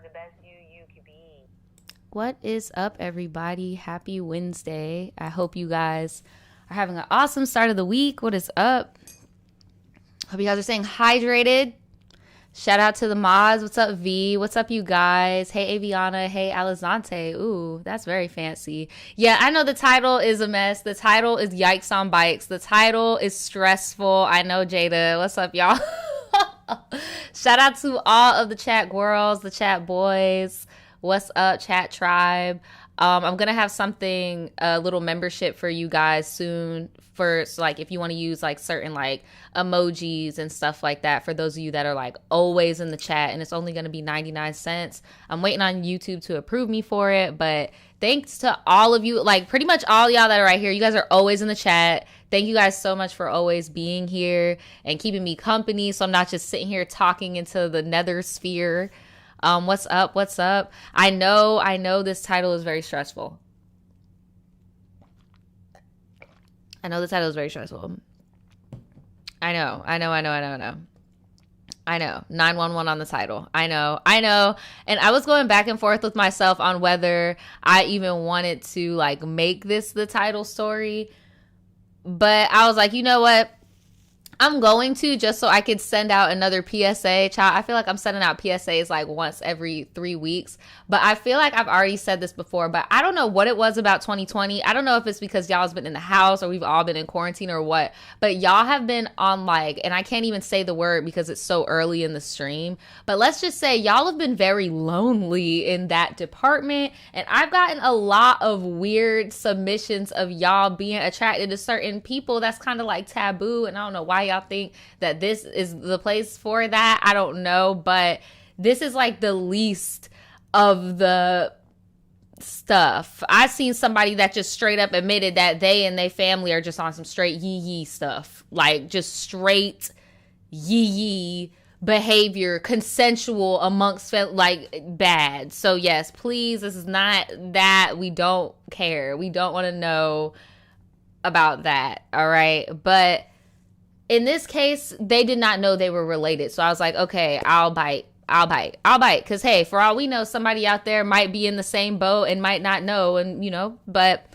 the best you could be. What is up, everybody? Happy Wednesday. I hope you guys are having an awesome start of the week. What is up? Hope you guys are staying hydrated. Shout out to the mods. What's up, V? What's up, you guys? Hey, Aviana. Hey, Alizante. Ooh, that's very fancy. Yeah, I know the title is a mess. The title is Yikes on Bikes. The title is stressful. I know, Jada. What's up, y'all? Shout out to all of the chat girls, the chat boys. What's up, chat tribe? I'm gonna have something, a little membership for you guys soon. For like, if you want to use like certain like emojis and stuff like that, for those of you that are like always in the chat, and it's only gonna be 99 cents. I'm waiting on YouTube to approve me for it, but thanks to all of you, like pretty much all y'all that are right here. You guys are always in the chat. Thank you guys so much for always being here and keeping me company, so I'm not just sitting here talking into the nether sphere. What's up? What's up? I know this title is very stressful. I know the title is very stressful. I know. 911 on the title. I know. And I was going back and forth with myself on whether I even wanted to like make this the title story. But I was like, you know what? I'm going to, just so I could send out another PSA. Child, I feel like I'm sending out PSAs like once every 3 weeks. But I feel like I've already said this before, but I don't know what it was about 2020. I don't know if it's because y'all's been in the house or we've all been in quarantine or what. But y'all have been on like, and I can't even say the word because it's so early in the stream. But let's just say y'all have been very lonely in that department. And I've gotten a lot of weird submissions of y'all being attracted to certain people. That's kind of like taboo. And I don't know why y'all think that this is the place for that. I don't know, but this is like the least of the stuff. I've seen somebody that just straight up admitted that they and their family are just on some straight yee stuff, like just straight yee behavior, consensual amongst like bad. So yes, please, this is not that. We don't care. We don't want to know about that. All right, but in this case, they did not know they were related. So I was like, okay, I'll bite. Because, hey, for all we know, somebody out there might be in the same boat and might not know. And, you know, but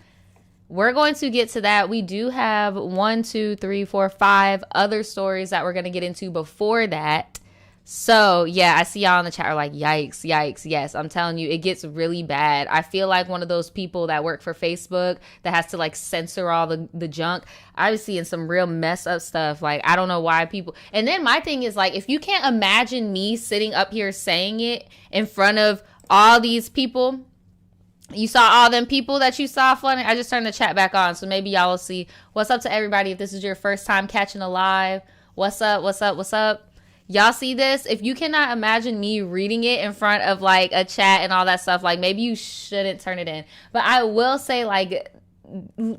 we're going to get to that. We do have 1, 2, 3, 4, 5 other stories that we're going to get into before that. So, yeah, I see y'all in the chat are like, yikes. Yes, I'm telling you, it gets really bad. I feel like one of those people that work for Facebook that has to, like, censor all the junk. I was seeing some real mess up stuff. Like, I don't know why people... And then my thing is, like, if you can't imagine me sitting up here saying it in front of all these people... You saw all them people that you saw flooding? I just turned the chat back on, so maybe y'all will see. What's up to everybody if this is your first time catching a live? What's up? Y'all see this? If you cannot imagine me reading it in front of like a chat and all that stuff, like maybe you shouldn't turn it in. But I will say, like,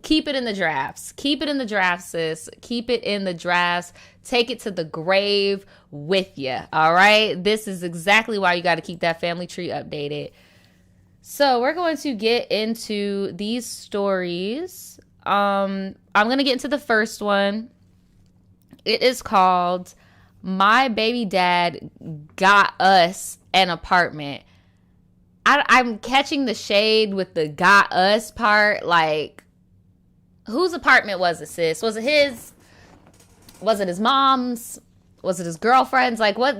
keep it in the drafts. Keep it in the drafts, sis. Keep it in the drafts. Take it to the grave with you. All right? This is exactly why you got to keep that family tree updated. So we're going to get into these stories. I'm going to get into the first one. It is called... My baby dad got us an apartment. I'm catching the shade with the got us part. Like, whose apartment was it, sis? Was it his? Was it his mom's? Was it his girlfriend's? Like, what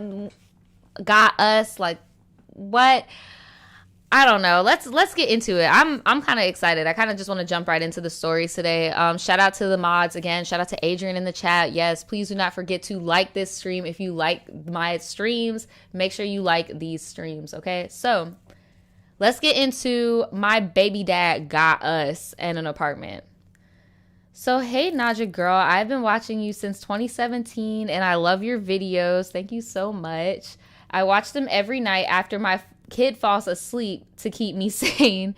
got us? Like, what? I don't know. Let's get into it. I'm kind of excited. I kind of just want to jump right into the stories today. Shout out to the mods again. Shout out to Adrian in the chat. Yes, please do not forget to like this stream. If you like my streams, make sure you like these streams, okay? So, let's get into my baby dad got us and an apartment. So, hey, Naja girl, I've been watching you since 2017 and I love your videos. Thank you so much. I watch them every night after my kid falls asleep to keep me sane.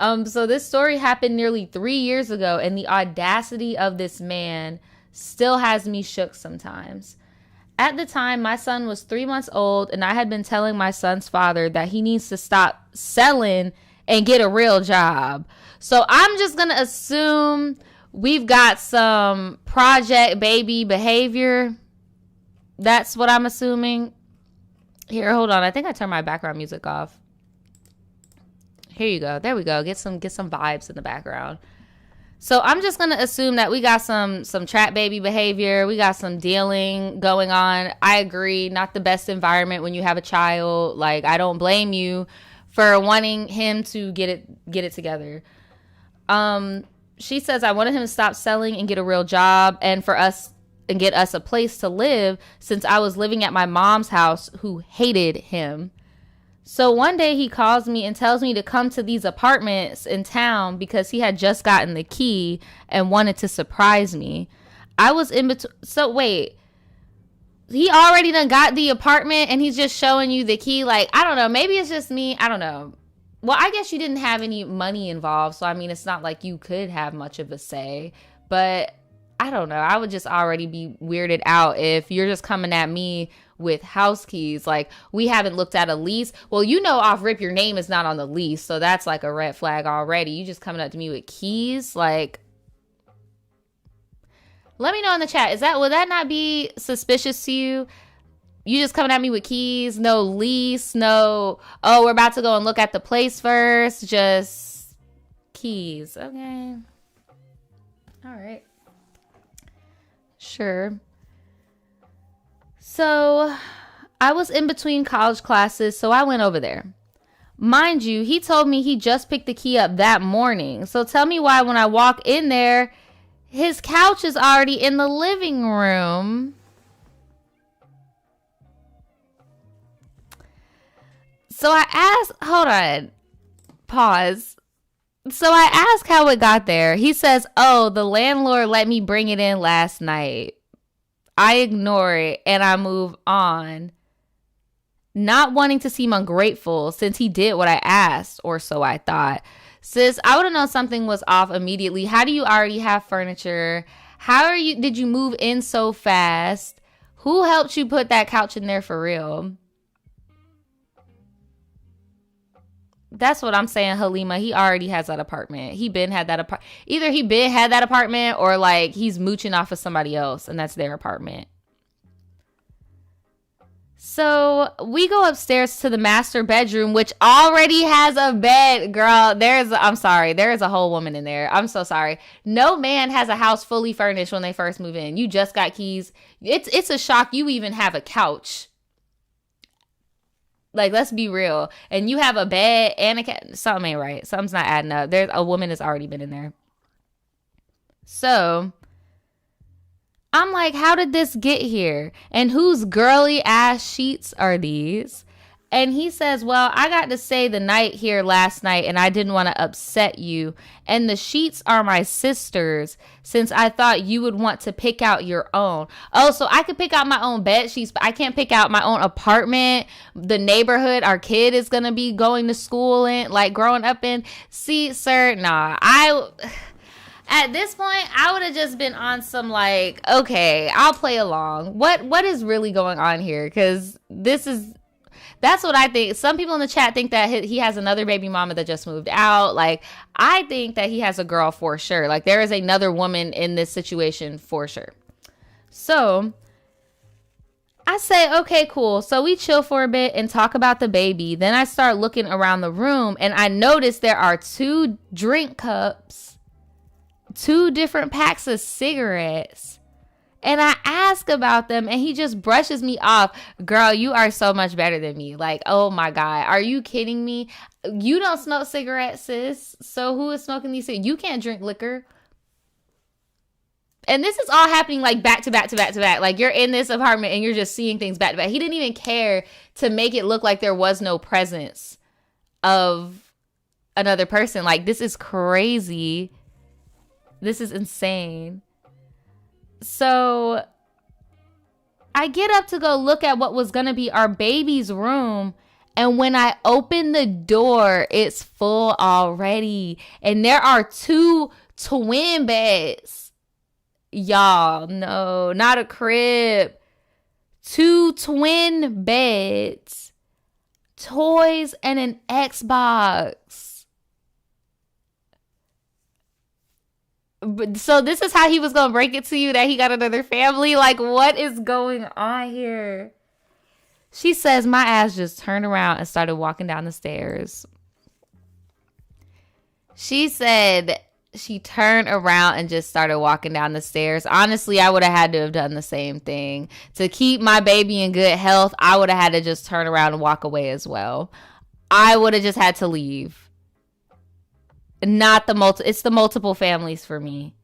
So this story happened nearly 3 years ago, and the audacity of this man still has me shook sometimes. At the time, my son was 3 months old, and I had been telling my son's father that he needs to stop selling and get a real job. So I'm just going to assume we've got some project baby behavior. That's what I'm assuming. Here, hold on. I think I turned my background music off. Here you go. There we go. Get some vibes in the background. So I'm just gonna assume that we got some trap baby behavior. We got some dealing going on. I agree, not the best environment when you have a child. Like, I don't blame you for wanting him to get it together. She says, I wanted him to stop selling and get a real job and get us a place to live since I was living at my mom's house, who hated him. So one day he calls me and tells me to come to these apartments in town because he had just gotten the key and wanted to surprise me. I was in between. So wait, he already done got the apartment and he's just showing you the key? Like, I don't know. Maybe it's just me. I don't know. Well, I guess you didn't have any money involved. So, I mean, it's not like you could have much of a say. But I don't know. I would just already be weirded out if you're just coming at me with house keys. Like, we haven't looked at a lease. Well, you know, off rip, your name is not on the lease. So that's like a red flag already. You just coming up to me with keys. Like, let me know in the chat. Would that not be suspicious to you? You just coming at me with keys, no lease, no, oh, we're about to go and look at the place first. Just keys. Okay. All right. Sure. So I was in between college classes, so I went over there. Mind you, he told me he just picked the key up that morning. So tell me why when I walk in there, his couch is already in the living room. So I asked, hold on, pause. So I asked how it got there. He says, oh, the landlord let me bring it in last night. I ignore it and I move on, not wanting to seem ungrateful since he did what I asked, or so I thought. Sis, I would have known something was off immediately. How do you already have furniture? Did you move in so fast? Who helped you put that couch in there for real? That's what I'm saying, Halima. He already has that apartment. Either he been had that apartment or like he's mooching off of somebody else and that's their apartment. So we go upstairs to the master bedroom, which already has a bed. Girl, there is a whole woman in there. I'm so sorry. No man has a house fully furnished when they first move in. You just got keys. It's a shock you even have a couch. Like, let's be real. And you have a bed and a cat. Something ain't right. Something's not adding up. There's a woman that's already been in there. So I'm like, how did this get here? And whose girly ass sheets are these? And he says, well, I got to stay the night here last night and I didn't want to upset you. And the sheets are my sister's since I thought you would want to pick out your own. Oh, so I could pick out my own bed sheets, but I can't pick out my own apartment, the neighborhood our kid is going to be going to school in, like growing up in. See, sir, nah, at this point, I would have just been on some like, okay, I'll play along. What is really going on here? Because that's what I think. Some people in the chat think that he has another baby mama that just moved out. Like, I think that he has a girl for sure. Like, there is another woman in this situation for sure. So I say, okay, cool. So we chill for a bit and talk about the baby. Then I start looking around the room and I notice there are 2 drink cups, 2 different packs of cigarettes. And I ask about them and he just brushes me off. Girl, you are so much better than me. Like, oh my God. Are you kidding me? You don't smoke cigarettes, sis. So who is smoking these cigarettes? You can't drink liquor. And this is all happening like back to back to back to back. Like, you're in this apartment and you're just seeing things back to back. He didn't even care to make it look like there was no presence of another person. Like, this is crazy. This is insane. So I get up to go look at what was going to be our baby's room. And when I open the door, it's full already. And there are 2 twin beds. Y'all, no, not a crib. 2 twin beds, toys, and an Xbox. So this is how he was going to break it to you that he got another family? Like, what is going on here? She says my ass just turned around and started walking down the stairs. She said she turned around and just started walking down the stairs. Honestly, I would have had to have done the same thing. To keep my baby in good health, I would have had to just turn around and walk away as well. I would have just had to leave. Not the it's the multiple families for me.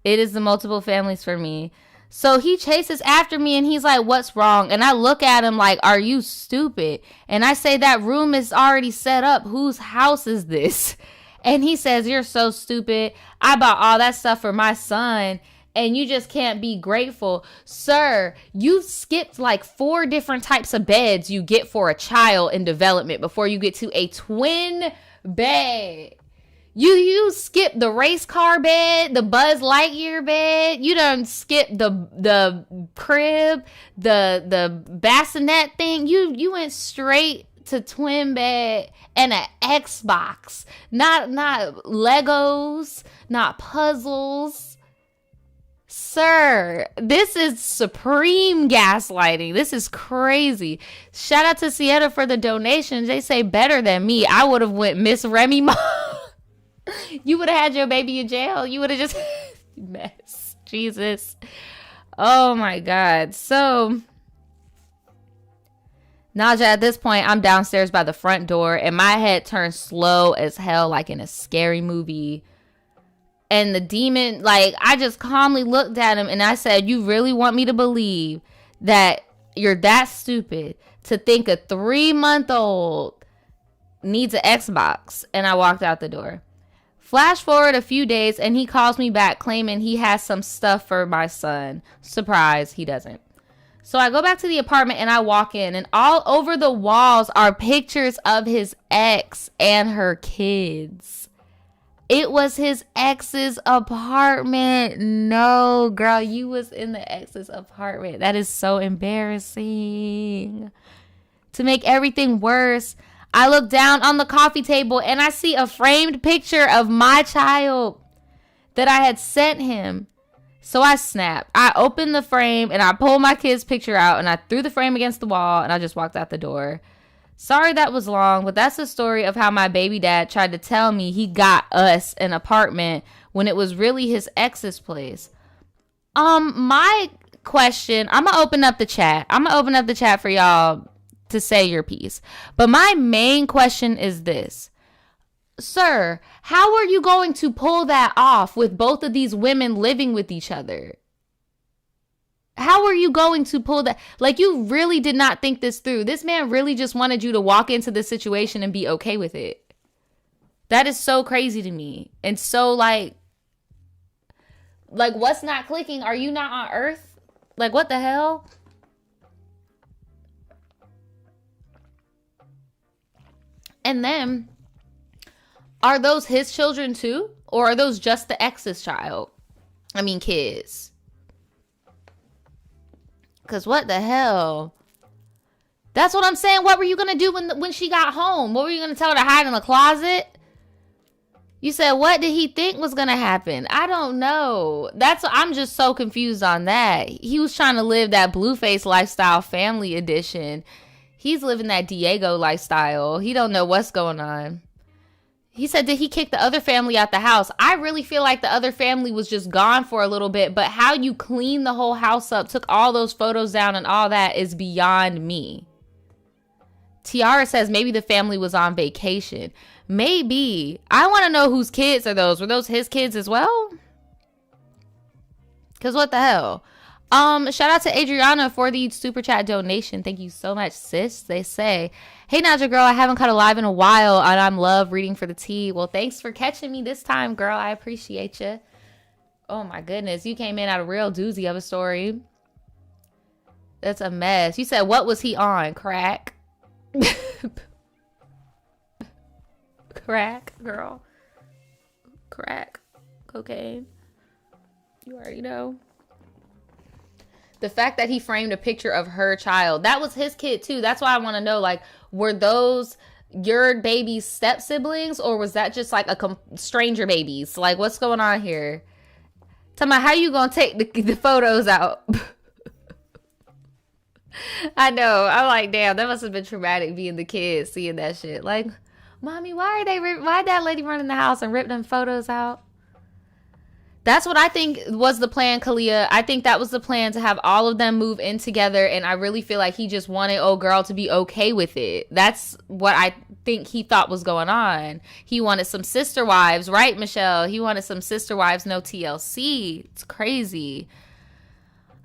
It is the multiple families for me. So he chases after me and he's like, what's wrong? And I look at him like, are you stupid? And I say, that room is already set up. Whose house is this? And he says, you're so stupid. I bought all that stuff for my son and you just can't be grateful. Sir, you skipped like 4 different types of beds you get for a child in development before you get to a twin bed. You skip the race car bed, the Buzz Lightyear bed. You done skip the crib, the bassinet thing. You went straight to twin bed and an Xbox. Not Legos, not puzzles. Sir, this is supreme gaslighting. This is crazy. Shout out to Sienna for the donations. They say better than me. I would have went Miss Remy Ma. You would have had your baby in jail. You would have just mess. Jesus. Oh my God. So Naja, at this point, I'm downstairs by the front door and my head turned slow as hell, like in a scary movie. And the demon, like, I just calmly looked at him and I said, you really want me to believe that you're that stupid to think a 3-month-old needs an Xbox? And I walked out the door. Flash forward a few days and he calls me back claiming he has some stuff for my son. Surprise, he doesn't. So I go back to the apartment and I walk in and all over the walls are pictures of his ex and her kids. It was his ex's apartment. No, girl, you was in the ex's apartment. That is so embarrassing. To make everything worse, I look down on the coffee table and I see a framed picture of my child that I had sent him. So I snapped. I opened the frame and I pulled my kid's picture out and I threw the frame against the wall and I just walked out the door. Sorry that was long, but that's the story of how my baby dad tried to tell me he got us an apartment when it was really his ex's place. My question, I'm going to open up the chat. I'm going to open up the chat for y'all to say your piece. But my main question is this. Sir, how are you going to pull that off with both of these women living with each other? How are you going to pull that? Like, you really did not think this through. This man really just wanted you to walk into this situation and be okay with it. That is so crazy to me. And so like what's not clicking? Are you not on Earth? Like, what the hell? And then, are those his children too? Or are those just the ex's kids? Because what the hell? That's what I'm saying. What were you going to do when she got home? What were you going to tell her to hide in the closet? You said, what did he think was going to happen? I don't know. I'm just so confused on that. He was trying to live that Blueface lifestyle family edition. He's living that Diego lifestyle. He don't know what's going on. He said, did he kick the other family out the house? I really feel like the other family was just gone for a little bit. But how you cleaned the whole house up, took all those photos down and all that is beyond me. Tiara says maybe the family was on vacation. Maybe. I want to know whose kids are those. Were those his kids as well? Because what the hell? Shout out to Adriana for the super chat donation. Thank you so much, sis. They say, hey, Naja girl, I haven't caught a live in a while and I'm love reading for the tea. Well, thanks for catching me this time, girl. I appreciate you. Oh my goodness. You came in at a real doozy of a story. That's a mess. You said, what was he on? Crack? Crack, girl. Crack. Cocaine. You already know. The fact that he framed a picture of her child, that was his kid too. That's why I want to know, like, were those your baby's step siblings or was that just like a stranger babies? Like, what's going on here? Tell me, how you gonna take the photos out? I know. I'm like, damn, that must have been traumatic being the kid seeing that shit. Like, mommy, why that lady running the house and rip them photos out? That's what I think was the plan, Kalia. I think that was the plan, to have all of them move in together, and I really feel like he just wanted old girl to be okay with it. That's what I think he thought was going on. He wanted some sister wives, right, Michelle? He wanted some sister wives, no TLC. It's crazy.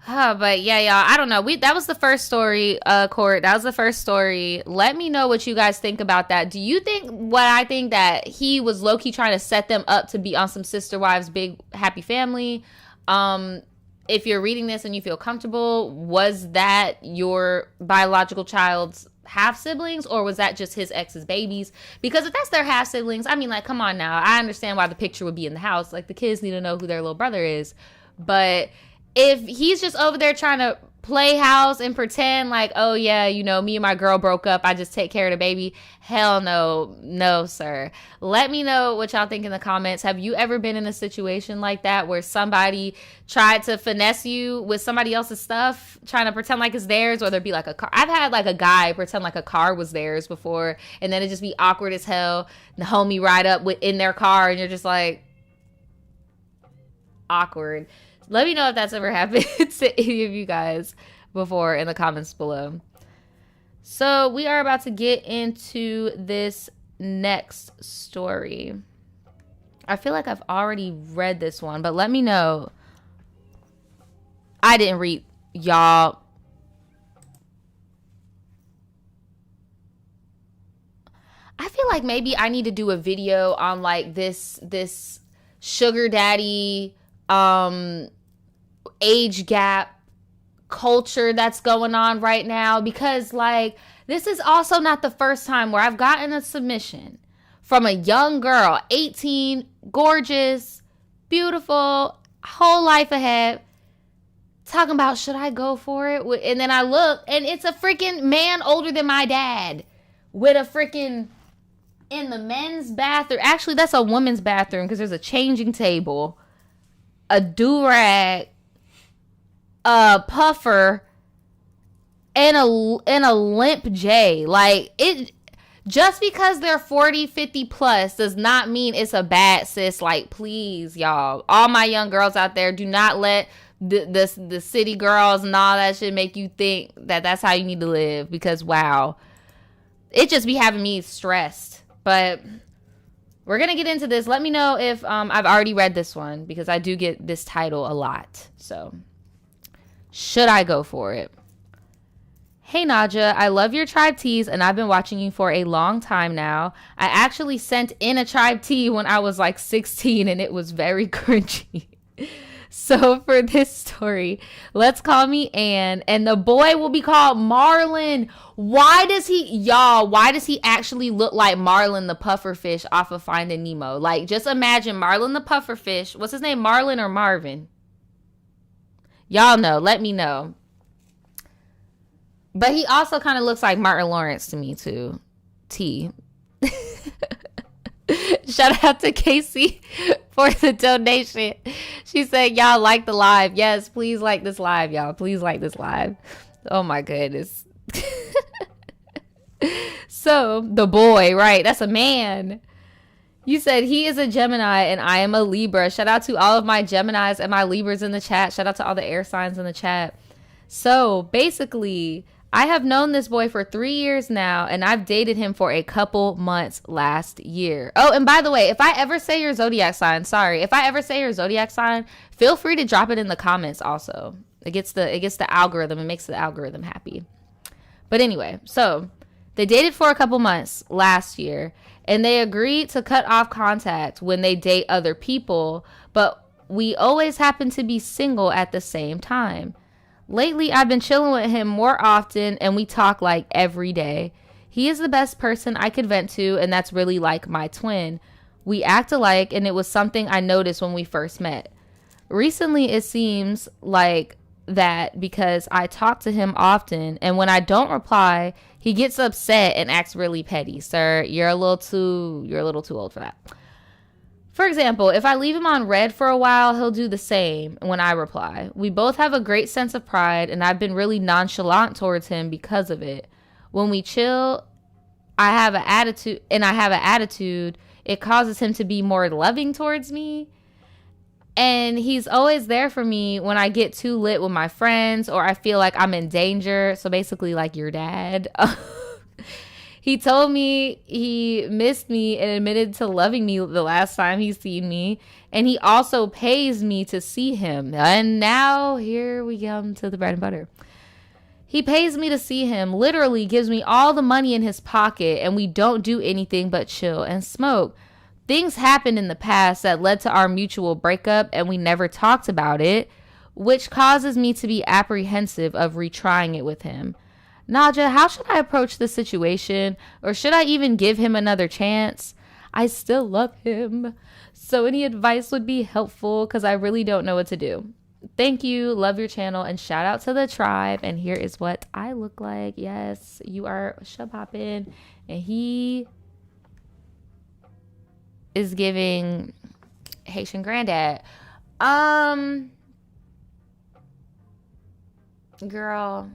But yeah, y'all, I don't know. That was the first story, Court. That was the first story. Let me know what you guys think about that. Do you think what I think, that he was low-key trying to set them up to be on some sister wives, big happy family? If you're reading this and you feel comfortable, was that your biological child's half siblings, or was that just his ex's babies? Because if that's their half siblings, I mean, like, come on now. I understand why the picture would be in the house. Like, the kids need to know who their little brother is. But if he's just over there trying to play house and pretend like, oh yeah, you know, me and my girl broke up, I just take care of the baby. Hell no. No, sir. Let me know what y'all think in the comments. Have you ever been in a situation like that where somebody tried to finesse you with somebody else's stuff, trying to pretend like it's theirs, or there'd be like a car? I've had like a guy pretend like a car was theirs before, and then it just be awkward as hell. The homie ride up in their car, and you're just like, awkward. Let me know if that's ever happened to any of you guys before in the comments below. So we are about to get into this next story. I feel like I've already read this one, but let me know. I didn't read, y'all. I feel like maybe I need to do a video on like this sugar daddy age gap culture that's going on right now, because like this is also not the first time where I've gotten a submission from a young girl, 18, gorgeous, beautiful, whole life ahead, talking about, should I go for it? And then I look, and it's a freaking man older than my dad with a freaking, in the men's bathroom. Actually, that's a woman's bathroom, because there's a changing table, a do-rag, a puffer, and a limp J. Like, it, just because they're 40, 50 plus does not mean it's a bad sis. Like, please, y'all, all my young girls out there, do not let the city girls and all that shit make you think that that's how you need to live, because wow, it just be having me stressed. But we're gonna get into this. Let me know if I've already read this one, because I do get this title a lot. So should I go for it? Hey Naja, I love your tribe teas and I've been watching you for a long time now. I actually sent in a tribe tea when I was like 16 and it was very cringy. So for this story, let's call me Ann, and the boy will be called Marlin. Why does he actually look like Marlin the pufferfish off of Finding Nemo? Like, just imagine Marlin the pufferfish. What's his name, Marlin or Marvin? Y'all know, let me know. But he also kind of looks like Martin Lawrence to me too. T. Shout out to Casey for the donation. She said, y'all like the live. Yes, please like this live, y'all. Please like this live. Oh my goodness. So, the boy, right? That's a man. You said he is a Gemini and I am a Libra. Shout out to all of my Geminis and my Libras in the chat. Shout out to all the air signs in the chat. So, basically, I have known this boy for 3 years now, and I've dated him for a couple months last year. Oh, and by the way, if I ever say your zodiac sign, feel free to drop it in the comments also. It gets the algorithm, it makes the algorithm happy. But anyway, so they dated for a couple months last year, and they agreed to cut off contact when they date other people, but we always happen to be single at the same time. Lately, I've been chilling with him more often, and we talk like every day. He is the best person I could vent to, and that's really like my twin. We act alike, and it was something I noticed when we first met. Recently, it seems like that because I talk to him often, and when I don't reply, he gets upset and acts really petty. Sir, you're a little too old for that. For example, if I leave him on red for a while, he'll do the same when I reply. We both have a great sense of pride, and I've been really nonchalant towards him because of it. When we chill, I have an attitude, it causes him to be more loving towards me. And he's always there for me when I get too lit with my friends or I feel like I'm in danger. So basically like your dad. He told me he missed me and admitted to loving me the last time he seen me. And he also pays me to see him. And now here we come to the bread and butter. He pays me to see him, literally gives me all the money in his pocket, and we don't do anything but chill and smoke. Things happened in the past that led to our mutual breakup, and we never talked about it, which causes me to be apprehensive of retrying it with him. Naja, how should I approach the situation, or should I even give him another chance? I still love him, so any advice would be helpful because I really don't know what to do. Thank you, love your channel, and shout out to the tribe. And here is what I look like. Yes, you are shub-hopping, and he is giving Haitian granddad. Girl,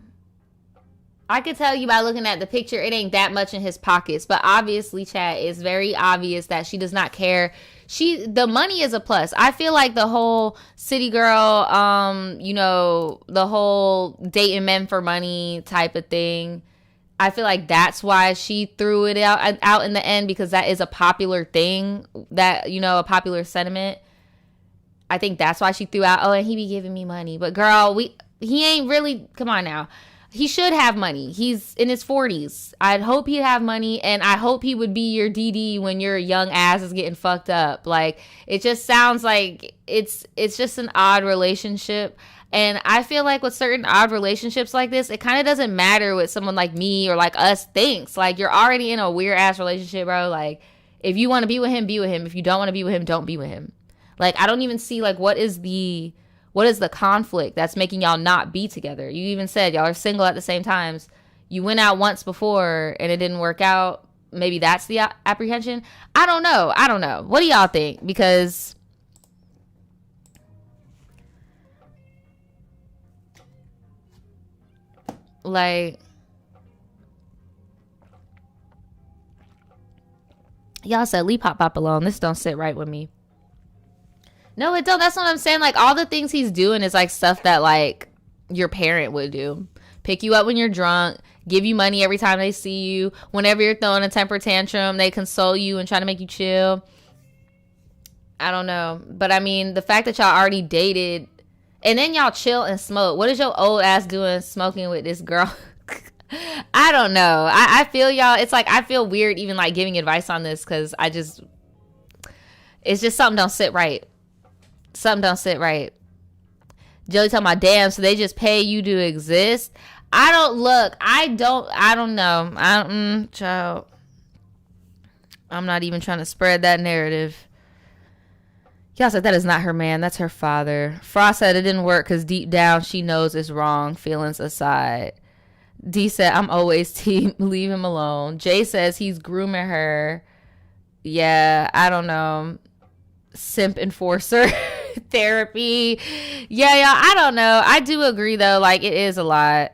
I could tell you by looking at the picture, it ain't that much in his pockets. But obviously, chat, it's very obvious that she does not care. The money is a plus. I feel like the whole city girl, the whole dating men for money type of thing, I feel like that's why she threw it out in the end, because that is a popular thing, that, a popular sentiment. I think that's why she threw out, oh, and he be giving me money. But girl, he ain't really, come on now. He should have money. He's in his 40s. I'd hope he'd have money, and I hope he would be your DD when your young ass is getting fucked up. Like, it just sounds like it's just an odd relationship. And I feel like with certain odd relationships like this, it kind of doesn't matter what someone like me or like us thinks. Like, you're already in a weird ass relationship, bro. Like, if you want to be with him, be with him. If you don't want to be with him, don't be with him. Like, I don't even see, like, what is the conflict that's making y'all not be together? You even said y'all are single at the same times. You went out once before and it didn't work out. Maybe that's the apprehension. I don't know. What do y'all think? Because like, y'all said leave Pop alone. This don't sit right with me. No, it don't. That's what I'm saying. Like, all the things he's doing is like stuff that like your parent would do. Pick you up when you're drunk, give you money every time they see you. Whenever you're throwing a temper tantrum, they console you and try to make you chill. I don't know. But I mean, the fact that y'all already dated and then y'all chill and smoke. What is your old ass doing smoking with this girl? I don't know. I feel y'all. It's like, I feel weird even like giving advice on this, because it's just something don't sit right. Something don't sit right. Joey talking about, damn, so they just pay you to exist? I don't know. Child. I'm not even trying to spread that narrative. Y'all said that is not her man. That's her father. Frost said it didn't work because deep down she knows it's wrong, feelings aside. D said, I'm always team, leave him alone. Jay says he's grooming her. Yeah, I don't know. Simp enforcer. Therapy. Yeah, I don't know. I do agree though, like it is a lot.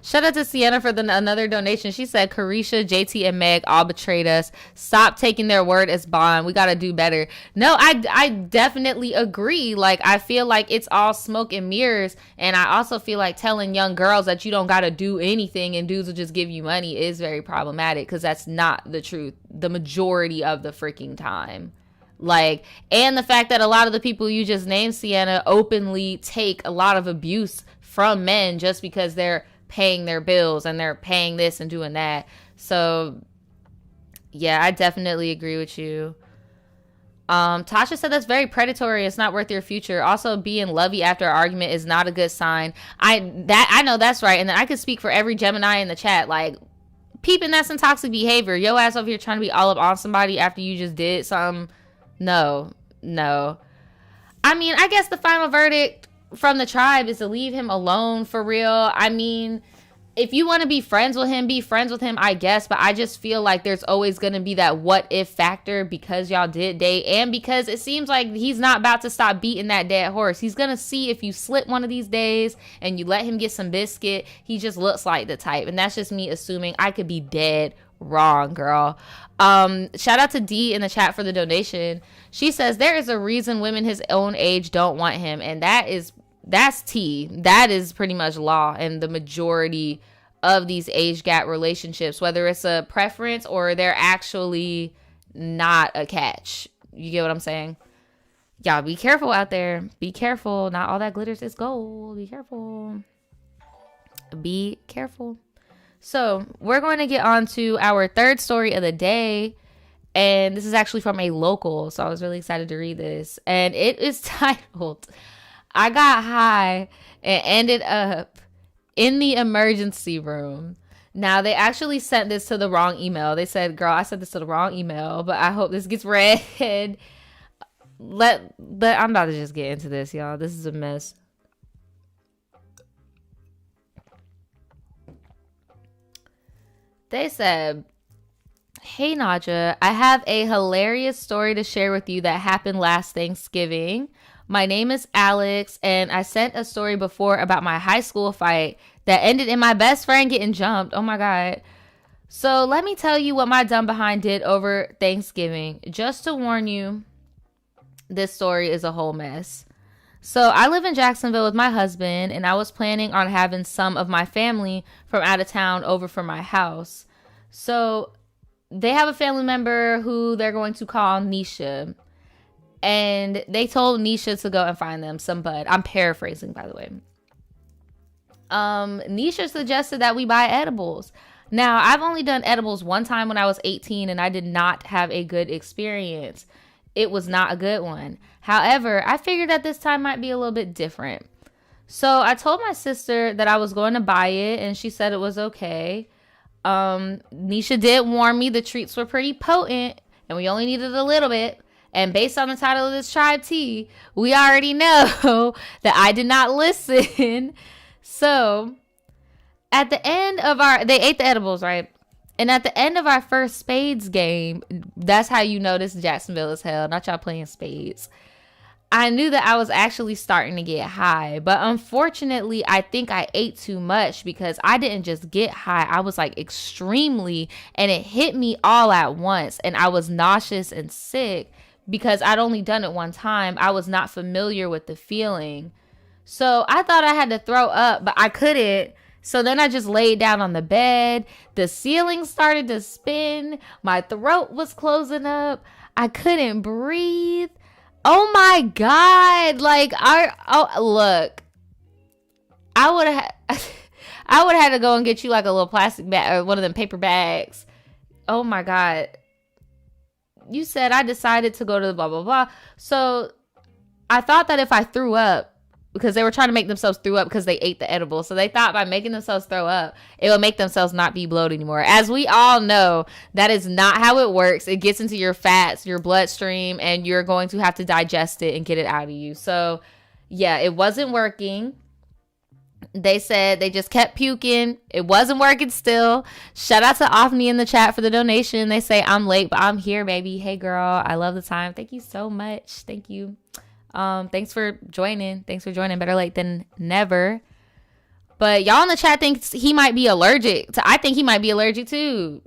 Shout out to Sienna for another donation. She said Carisha, JT, and Meg all betrayed us. Stop taking their word as bond. We gotta do better. No, I definitely agree. Like, I feel like it's all smoke and mirrors, and I also feel like telling young girls that you don't gotta do anything and dudes will just give you money is very problematic, because that's not the truth the majority of the freaking time. Like, and the fact that a lot of the people you just named, Sienna, openly take a lot of abuse from men just because they're paying their bills and they're paying this and doing that. So yeah, I definitely agree with you. Tasha said that's very predatory. It's not worth your future. Also, being lovey after an argument is not a good sign. I know that's right. And then I could speak for every Gemini in the chat. Like, peeping, that's some toxic behavior. Yo ass over here trying to be all up on somebody after you just did something. No. I mean, I guess the final verdict from the tribe is to leave him alone for real. I mean, if you want to be friends with him, be friends with him, I guess. But I just feel like there's always going to be that what if factor because y'all did date and because it seems like he's not about to stop beating that dead horse. He's going to see if you slip one of these days and you let him get some biscuit. He just looks like the type. And that's just me assuming. I could be dead wrong, girl. Shout out to D in the chat for the donation. She says there is a reason women his own age don't want him. And that's T. That is pretty much law in the majority of these age gap relationships, whether it's a preference or they're actually not a catch. You get what I'm saying? Y'all be careful out there. Be careful. Not all that glitters is gold. Be careful. Be careful. So we're going to get on to our third story of the day. And this is actually from a local. So I was really excited to read this. And it is titled, I got high and ended up in the emergency room. Now, they actually sent this to the wrong email. They said, girl, I sent this to the wrong email, but I hope this gets read. But I'm about to just get into this, y'all. This is a mess. They said, hey, Nadja, I have a hilarious story to share with you that happened last Thanksgiving. My name is Alex, and I sent a story before about my high school fight that ended in my best friend getting jumped. Oh, my God. So let me tell you what my dumb behind did over Thanksgiving. Just to warn you, this story is a whole mess. So I live in Jacksonville with my husband, and I was planning on having some of my family from out of town over for my house. So they have a family member who they're going to call Nisha. And they told Nisha to go and find them some bud. I'm paraphrasing, by the way. Nisha suggested that we buy edibles. Now, I've only done edibles one time when I was 18, and I did not have a good experience. It was not a good one. However, I figured that this time might be a little bit different. So I told my sister that I was going to buy it, and she said it was okay. Nisha did warn me the treats were pretty potent, and we only needed a little bit. And based on the title of this Tribe Tea, we already know that I did not listen. So at the end of they ate the edibles, right? And at the end of our first spades game, that's how you know this Jacksonville is hell, not y'all playing spades. I knew that I was actually starting to get high, but unfortunately, I think I ate too much because I didn't just get high. I was like extremely, and it hit me all at once, and I was nauseous and sick. Because I'd only done it one time, I was not familiar with the feeling. So I thought I had to throw up, but I couldn't. So then I just laid down on the bed. The ceiling started to spin. My throat was closing up. I couldn't breathe. Oh my God. Like, look. I would have had to go and get you like a little plastic bag or one of them paper bags. Oh my God. You said I decided to go to the blah, blah, blah. So I thought that if I threw up, because they were trying to make themselves throw up because they ate the edible. So they thought by making themselves throw up, it would make themselves not be bloated anymore. As we all know, that is not how it works. It gets into your fats, your bloodstream, and you're going to have to digest it and get it out of you. So yeah, it wasn't working. They said they just kept puking. It wasn't working still. Shout out to Offney in the chat for the donation. They say, I'm late, but I'm here, baby. Hey, girl. I love the time. Thank you so much. Thank you. Thanks for joining. Better late than never. But y'all in the chat think he might be allergic. I think he might be allergic, too.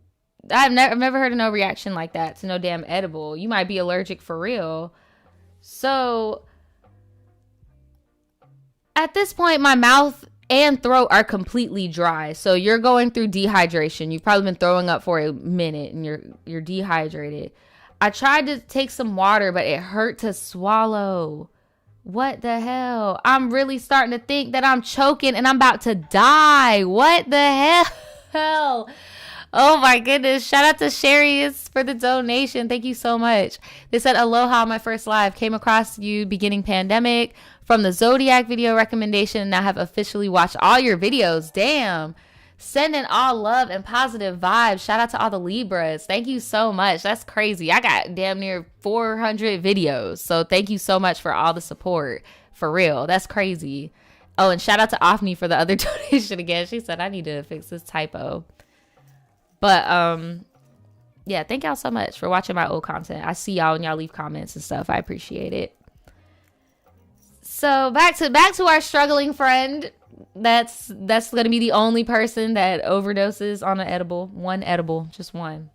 I've never heard of no reaction like that to no damn edible. You might be allergic for real. So at this point, my mouth and throat are completely dry. So you're going through dehydration. You've probably been throwing up for a minute and you're dehydrated. I tried to take some water, but it hurt to swallow. What the hell? I'm really starting to think that I'm choking and I'm about to die. What the hell? Oh my goodness. Shout out to Sherry's for the donation. Thank you so much. They said, aloha, my first live. Came across you beginning pandemic from the Zodiac video recommendation, and I have officially watched all your videos. Damn. Sending all love and positive vibes. Shout out to all the Libras. Thank you so much. That's crazy. I got damn near 400 videos. So thank you so much for all the support. For real. That's crazy. Oh, and shout out to Afni for the other donation again. She said, I need to fix this typo. But, yeah, thank y'all so much for watching my old content. I see y'all when y'all leave comments and stuff. I appreciate it. So back to our struggling friend. That's going to be the only person that overdoses on an edible. One edible, just one.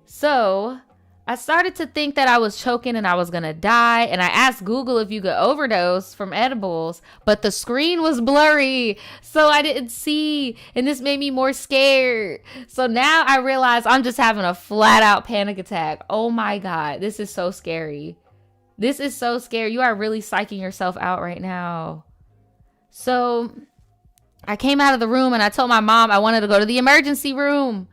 So I started to think that I was choking and I was going to die. And I asked Google if you could overdose from edibles, but the screen was blurry, so I didn't see. And this made me more scared. So now I realize I'm just having a flat out panic attack. Oh my God, this is so scary. This is so scary. You are really psyching yourself out right now. So I came out of the room and I told my mom I wanted to go to the emergency room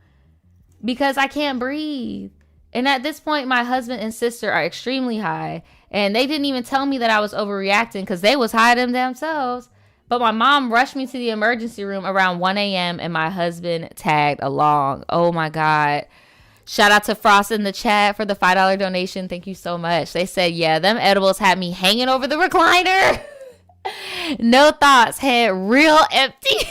because I can't breathe. And at this point, my husband and sister are extremely high, and they didn't even tell me that I was overreacting because they was high themselves. But my mom rushed me to the emergency room around 1 a.m. and my husband tagged along. Oh my God. Shout out to Frost in the chat for the $5 donation. Thank you so much. They said, yeah, them edibles had me hanging over the recliner. No thoughts, head real empty.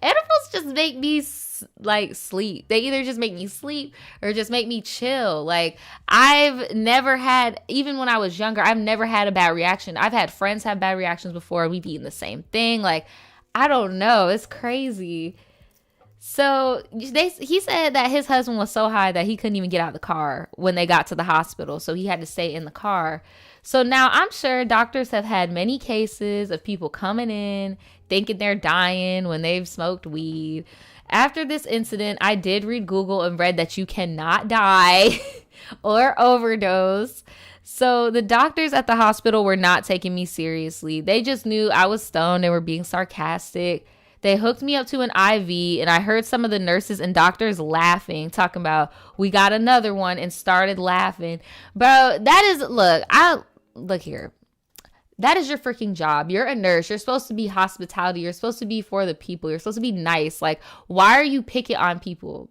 Edibles just make me sleep. They either just make me sleep or just make me chill. Like, I've never had, even when I was younger, I've never had a bad reaction. I've had friends have bad reactions before. We've eaten the same thing. Like, I don't know. It's crazy. So he said that his husband was so high that he couldn't even get out of the car when they got to the hospital. So he had to stay in the car. So now I'm sure doctors have had many cases of people coming in thinking they're dying when they've smoked weed. After this incident, I did read Google and read that you cannot die or overdose. So the doctors at the hospital were not taking me seriously. They just knew I was stoned and were being sarcastic. They hooked me up to an IV, and I heard some of the nurses and doctors laughing, talking about, we got another one, and started laughing. Bro, look here. That is your freaking job. You're a nurse. You're supposed to be hospitality. You're supposed to be for the people. You're supposed to be nice. Like, why are you picking on people?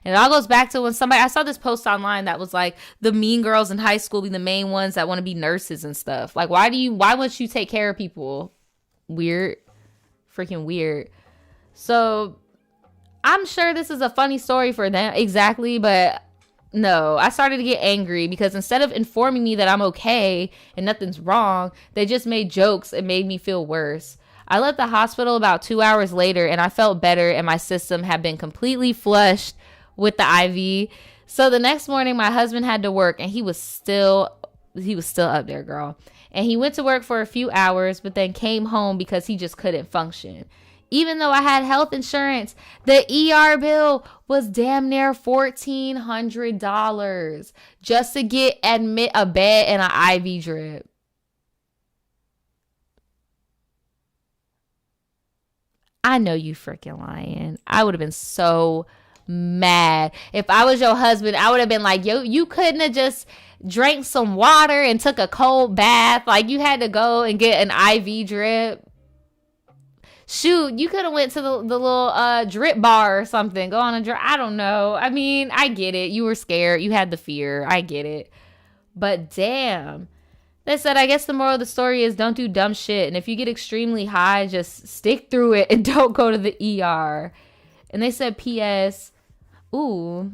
And it all goes back to when I saw this post online that was like, the mean girls in high school be the main ones that want to be nurses and stuff. Like, why wouldn't you take care of people? Weird. Freaking weird. So I'm sure this is a funny story for them. Exactly. But no, I started to get angry because instead of informing me that I'm okay and nothing's wrong, they just made jokes and made me feel worse. I left the hospital about 2 hours later and I felt better and my system had been completely flushed with the IV. So the next morning my husband had to work and he was still up there, girl. And he went to work for a few hours, but then came home because he just couldn't function. Even though I had health insurance, the ER bill was damn near $1,400 just to admit a bed and an IV drip. I know you freaking lying. I would have been so mad. If I was your husband, I would have been like, yo, you couldn't have just drank some water and took a cold bath. Like, you had to go and get an IV drip. Shoot, you could have went to the little drip bar or something. Go on a drip. I don't know. I mean, I get it. You were scared. You had the fear. I get it. But damn. They said, I guess the moral of the story is don't do dumb shit. And if you get extremely high, just stick through it and don't go to the ER. And they said, P.S. Ooh.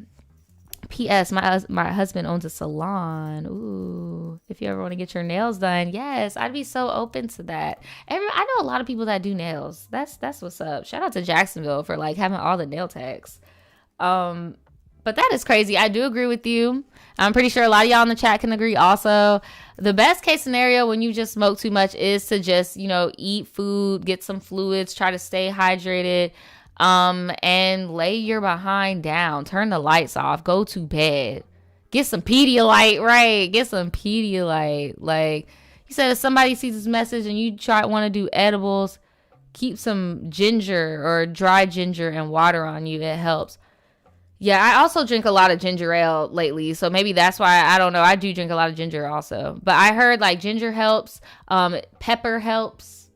P.S. My husband owns a salon. Ooh. If you ever want to get your nails done, yes, I'd be so open to that. I know a lot of people that do nails. That's what's up. Shout out to Jacksonville for like having all the nail techs. But that is crazy. I do agree with you. I'm pretty sure a lot of y'all in the chat can agree also. The best case scenario when you just smoke too much is to just, eat food, get some fluids, try to stay hydrated. And lay your behind down, turn the lights off, go to bed, get some Pedialyte, right? Get some Pedialyte. Like he said, if somebody sees this message and you want to do edibles, keep some ginger or dry ginger and water on you. It helps. Yeah, I also drink a lot of ginger ale lately, so maybe that's why. I don't know. I do drink a lot of ginger also, but I heard like ginger helps, pepper helps.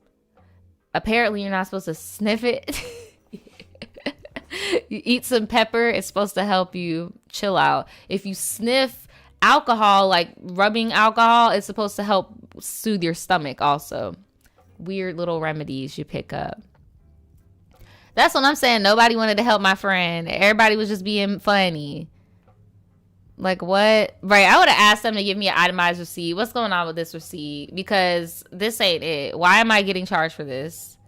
Apparently, you're not supposed to sniff it. You eat some pepper, it's supposed to help you chill out. If you sniff alcohol, like rubbing alcohol, it's supposed to help soothe your stomach also. weird little remedies you pick up. That's what I'm saying. Nobody wanted to help my friend. Everybody was just being funny. Like, what? Right, I would have asked them to give me an itemized receipt. What's going on with this receipt? Because this ain't it. Why am I getting charged for this?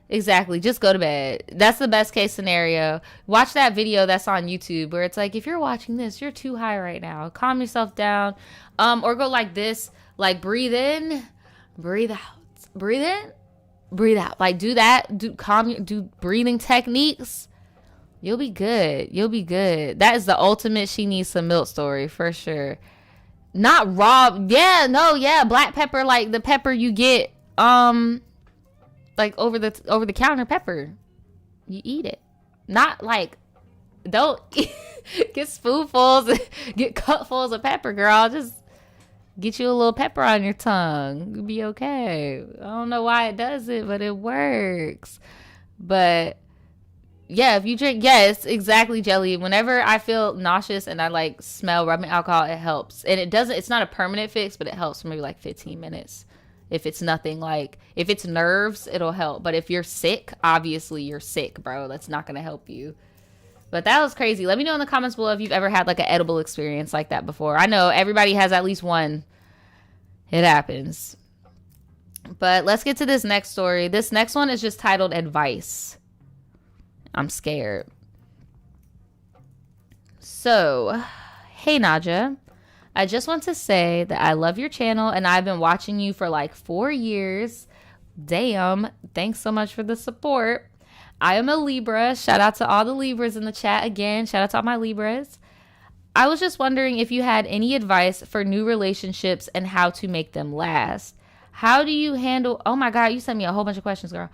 Exactly. Just go to bed. That's the best case scenario. Watch that video that's on YouTube where it's like, if you're watching this, you're too high right now. Calm yourself down. Or go like this. Like, breathe in, breathe out. Breathe in, breathe out. Like, do that. Do breathing techniques. You'll be good. You'll be good. That is the ultimate she needs some milk story for sure. Not raw. Yeah, no, yeah. Black pepper, like the pepper you get, like over the counter pepper. You eat it. Not like, don't get spoonfuls, get cupfuls of pepper, girl. Just get you a little pepper on your tongue. You'll be okay. I don't know why it does it, but it works. But yeah, if you drink, yes, exactly, Jelly. Whenever I feel nauseous and I like smell rubbing alcohol, it helps. And it's not a permanent fix, but it helps for maybe like 15 minutes. If it's nothing like, if it's nerves, it'll help. But if you're sick, obviously you're sick, bro. That's not going to help you. But that was crazy. Let me know in the comments below if you've ever had like an edible experience like that before. I know everybody has at least one. It happens. But let's get to this next story. This next one is just titled Advice. I'm scared. So, hey Naja, I just want to say that I love your channel and I've been watching you for like 4 years. Damn, thanks so much for the support. I am a Libra. Shout out to all the Libras in the chat again. Shout out to all my Libras. I was just wondering if you had any advice for new relationships and how to make them last. How do you handle... Oh my God, you sent me a whole bunch of questions, girl.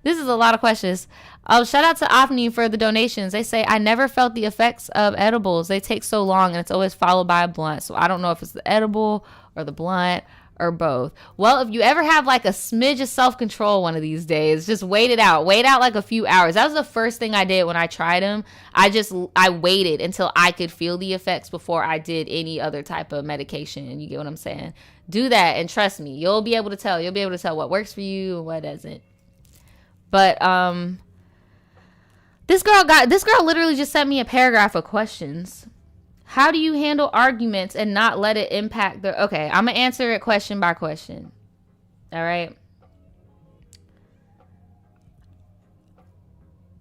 This is a lot of questions. Shout out to Afni for the donations. They say, I never felt the effects of edibles. They take so long and it's always followed by a blunt. So I don't know if it's the edible or the blunt or both. Well, if you ever have like a smidge of self-control one of these days, just wait it out. Wait out like a few hours. That was the first thing I did when I tried them. I waited until I could feel the effects before I did any other type of medication. You get what I'm saying? Do that and trust me, you'll be able to tell. You'll be able to tell what works for you and what doesn't. But this girl literally just sent me a paragraph of questions. How do you handle arguments and not let it impact the... Okay, I'm going to answer it question by question. All right.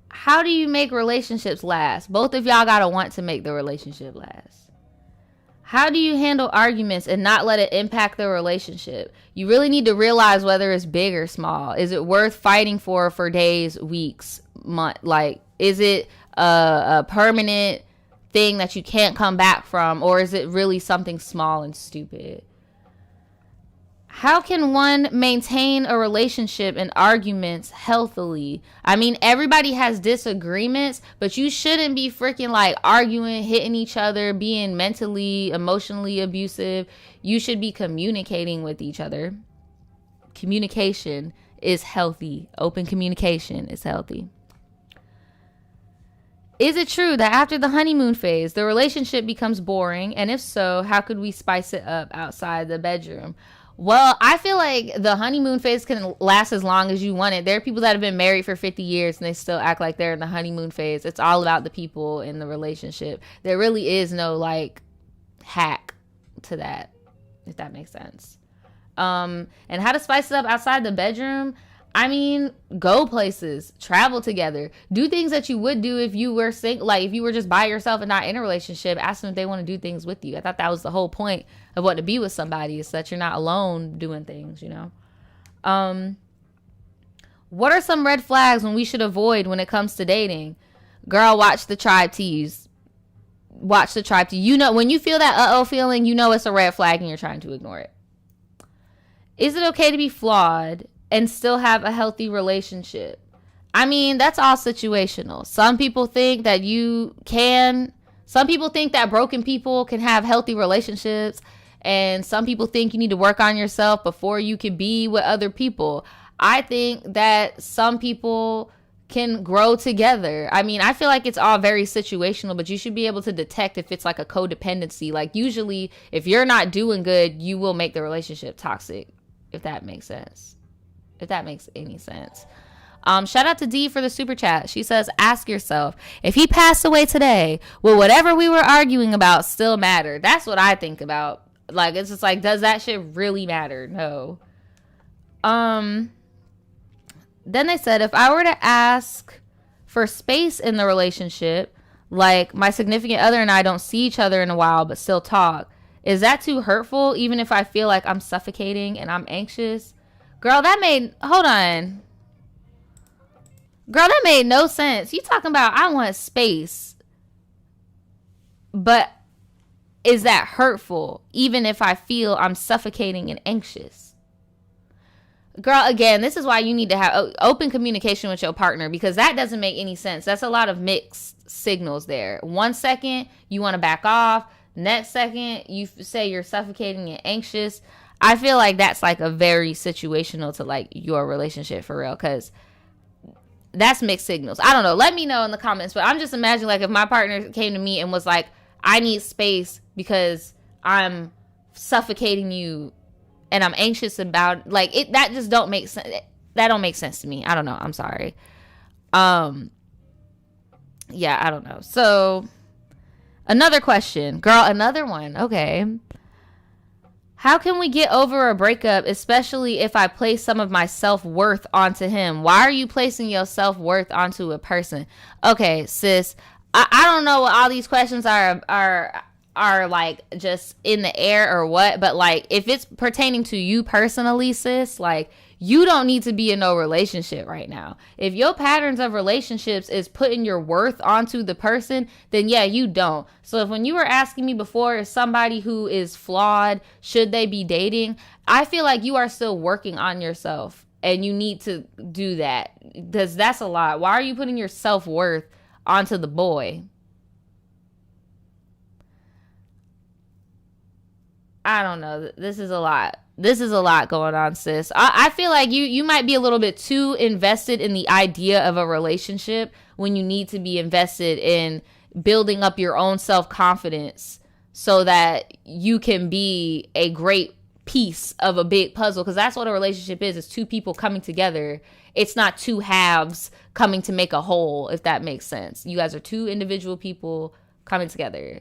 How do you make relationships last? Both of y'all got to want to make the relationship last. How do you handle arguments and not let it impact the relationship? You really need to realize whether it's big or small. Is it worth fighting for days, weeks, month? Like, is it a permanent thing that you can't come back from, or is it really something small and stupid? How can one maintain a relationship and arguments healthily? I mean, everybody has disagreements, but you shouldn't be freaking like arguing, hitting each other, being mentally, emotionally abusive. You should be communicating with each other. Communication is healthy. Open communication is healthy. Is it true that after the honeymoon phase, the relationship becomes boring? And if so, how could we spice it up outside the bedroom? Well, I feel like the honeymoon phase can last as long as you want it. There are people that have been married for 50 years and they still act like they're in the honeymoon phase. It's all about the people in the relationship. There really is no like hack to that, if that makes sense. And how to spice it up outside the bedroom? I mean, go places, travel together, do things that you would do if you were single, like if you were just by yourself and not in a relationship. Ask them if they want to do things with you. I thought that was the whole point of what to be with somebody, is that you're not alone doing things, you know. What are some red flags when we should avoid when it comes to dating? Girl, watch the tribe tease. Watch the tribe tease. You know, when you feel that uh-oh feeling, you know it's a red flag and you're trying to ignore it. Is it okay to be flawed and still have a healthy relationship? I mean, that's all situational. Some people think that some people think that broken people can have healthy relationships, and some people think you need to work on yourself before you can be with other people. I think that some people can grow together. I mean, I feel like it's all very situational, but you should be able to detect if it's like a codependency. Like usually if you're not doing good, you will make the relationship toxic. if that makes sense. If that makes any sense. Shout out to D for the super chat. She says, ask yourself, if he passed away today, will whatever we were arguing about still matter? That's what I think about. Like, it's just like, does that shit really matter? No. Then they said, if I were to ask for space in the relationship, like my significant other and I don't see each other in a while but still talk, is that too hurtful even if I feel like I'm suffocating and I'm anxious? Girl, that made no sense. You talking about I want space, but is that hurtful even if I feel I'm suffocating and anxious? Girl, again, this is why you need to have open communication with your partner, because that doesn't make any sense. That's a lot of mixed signals there. 1 second, you want to back off. Next second, you say you're suffocating and anxious. I feel like that's like a very situational to like your relationship for real, because that's mixed signals. I don't know. Let me know in the comments. But I'm just imagining like if my partner came to me and was like, I need space because I'm suffocating you and I'm anxious about like it, that just don't make sense. That don't make sense to me. I don't know. I'm sorry. Yeah, I don't know. So another question, girl, another one. Okay. How can we get over a breakup, especially if I place some of my self-worth onto him? Why are you placing your self-worth onto a person? Okay, sis, I don't know what all these questions are like just in the air or what, but like if it's pertaining to you personally, sis, like you don't need to be in no relationship right now. If your patterns of relationships is putting your worth onto the person, then yeah, you don't. So if when you were asking me before, is somebody who is flawed, should they be dating? I feel like you are still working on yourself and you need to do that, because that's a lot. Why are you putting your self-worth onto the boy? I don't know. This is a lot. This is a lot going on, sis. I feel like you might be a little bit too invested in the idea of a relationship when you need to be invested in building up your own self-confidence so that you can be a great piece of a big puzzle. Because that's what a relationship is. It's two people coming together. It's not two halves coming to make a whole, if that makes sense. You guys are two individual people coming together.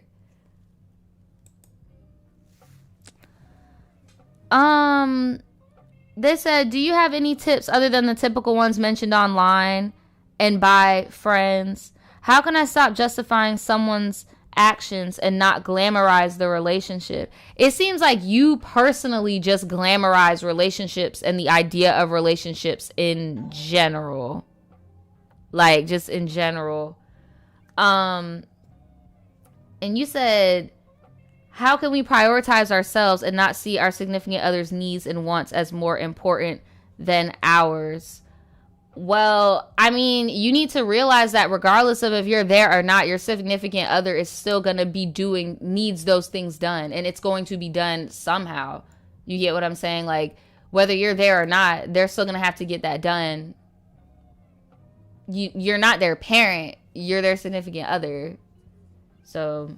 They said, do you have any tips other than the typical ones mentioned online and by friends? How can I stop justifying someone's actions and not glamorize the relationship? It seems like you personally just glamorize relationships and the idea of relationships in general. Like, just in general. And you said, how can we prioritize ourselves and not see our significant other's needs and wants as more important than ours? Well, I mean, you need to realize that regardless of if you're there or not, your significant other is still going to be needs those things done. And it's going to be done somehow. You get what I'm saying? Like, whether you're there or not, they're still going to have to get that done. You're not their parent. You're their significant other. So...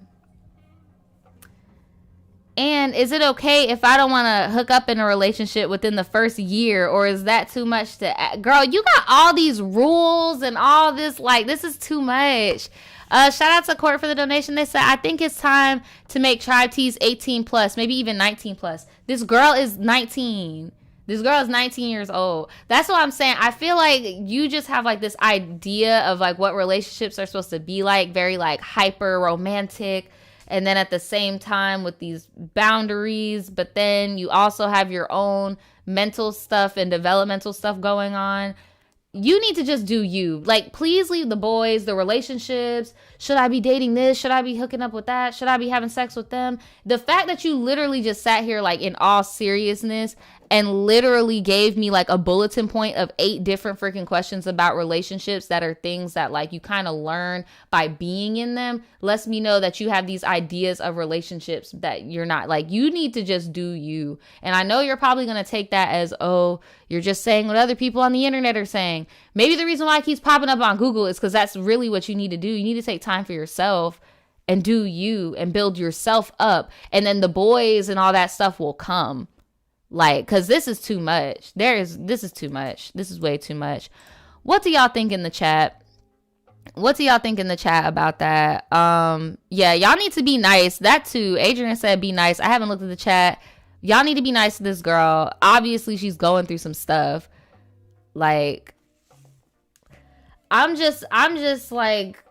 And is it okay if I don't want to hook up in a relationship within the first year, or is that too much to... Girl, you got all these rules and all this, like, this is too much. Shout out to Court for the donation. They said, I think it's time to make tribe teas 18 plus, maybe even 19 plus. This girl is 19. This girl is 19 years old. That's what I'm saying. I feel like you just have like this idea of like what relationships are supposed to be like, very like hyper romantic. And then at the same time with these boundaries, but then you also have your own mental stuff and developmental stuff going on. You need to just do you. Like, please leave the boys, the relationships. Should I be dating this? Should I be hooking up with that? Should I be having sex with them? The fact that you literally just sat here like in all seriousness and literally gave me like a bulletin point of 8 different freaking questions about relationships that are things that like you kind of learn by being in them lets me know that you have these ideas of relationships that you're not. Like, you need to just do you. And I know you're probably going to take that as, oh, you're just saying what other people on the internet are saying. Maybe the reason why it keeps popping up on Google is because that's really what you need to do. You need to take time for yourself and do you and build yourself up. And then the boys and all that stuff will come. Like, because this is too much. This is too much. This is way too much. What do y'all think in the chat? What do y'all think in the chat about that? Yeah, y'all need to be nice. That too. Adrian said be nice. I haven't looked at the chat. Y'all need to be nice to this girl. Obviously, she's going through some stuff. Like, I'm just like,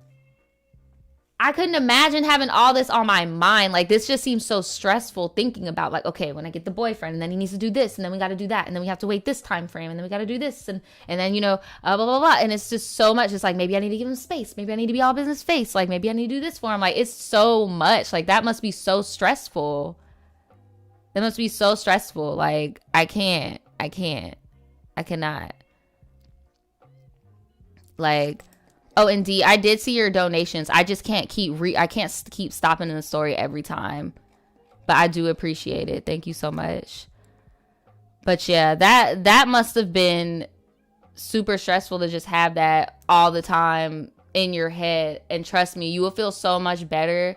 I couldn't imagine having all this on my mind. Like, this just seems so stressful thinking about, like, okay, when I get the boyfriend, and then he needs to do this, and then we got to do that, and then we have to wait this time frame, and then we got to do this, and then, you know, blah, blah, blah. And it's just so much. It's like, maybe I need to give him space. Maybe I need to be all business face. Like, maybe I need to do this for him. Like, it's so much. Like, that must be so stressful. It must be so stressful. Like, I cannot. Like, oh, indeed, I did see your donations. I just can't keep stopping in the story every time. But I do appreciate it. Thank you so much. But yeah, that must have been super stressful to just have that all the time in your head. And trust me, you will feel so much better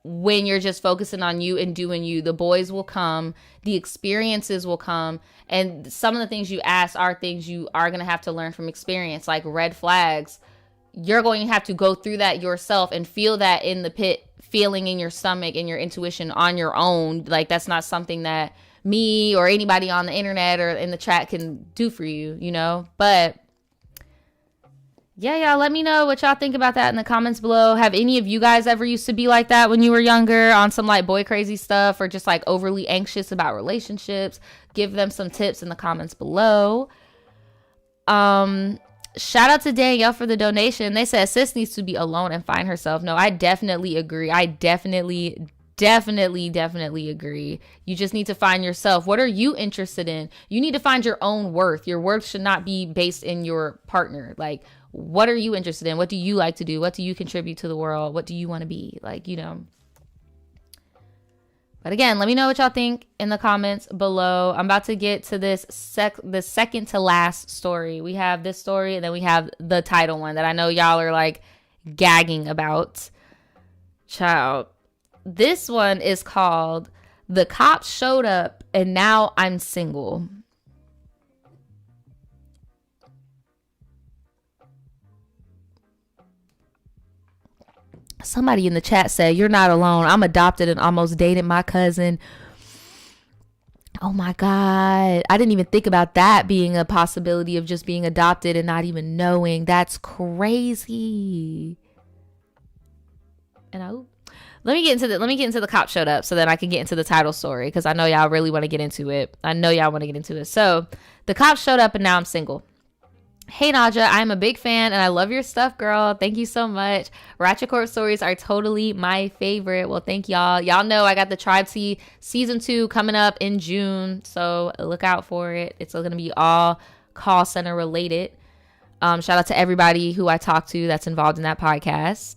when you're just focusing on you and doing you. The boys will come, the experiences will come, and some of the things you ask are things you are going to have to learn from experience, like red flags. You're going to have to go through that yourself and feel that in the pit, feeling in your stomach and your intuition on your own. Like, that's not something that me or anybody on the internet or in the chat can do for you, you know? But yeah, let me know what y'all think about that in the comments below. Have any of you guys ever used to be like that when you were younger, on some like boy crazy stuff, or just like overly anxious about relationships? Give them some tips in the comments below. Shout out to Danielle for the donation. They said sis needs to be alone and find herself. No, I definitely agree. I definitely agree. You just need to find yourself. What are you interested in? You need to find your own worth. Your worth should not be based in your partner. Like, what are you interested in? What do you like to do? What do you contribute to the world? What do you want to be? Like, you know. But again, let me know what y'all think in the comments below. I'm about to get to this the second to last story. We have this story, and then we have the title one that I know y'all are like gagging about. Child. This one is called "The Cops Showed Up and Now I'm Single." Somebody in the chat said, "You're not alone. I'm adopted and almost dated my cousin." Oh my God. I didn't even think about that being a possibility of just being adopted and not even knowing. That's crazy. And let me get into the Cop Showed Up so that I can get into the title story, because I know y'all really want to get into it. So the cops showed up and now I'm single. Hey Naja, I'm a big fan and I love your stuff, girl. Thank you so much. Ratchet Court stories are totally my favorite. Well, thank y'all. Y'all know I got the Tribe Tea season 2 coming up in June, so look out for it. It's going to be all call center related. Shout out to everybody who I talked to that's involved in that podcast.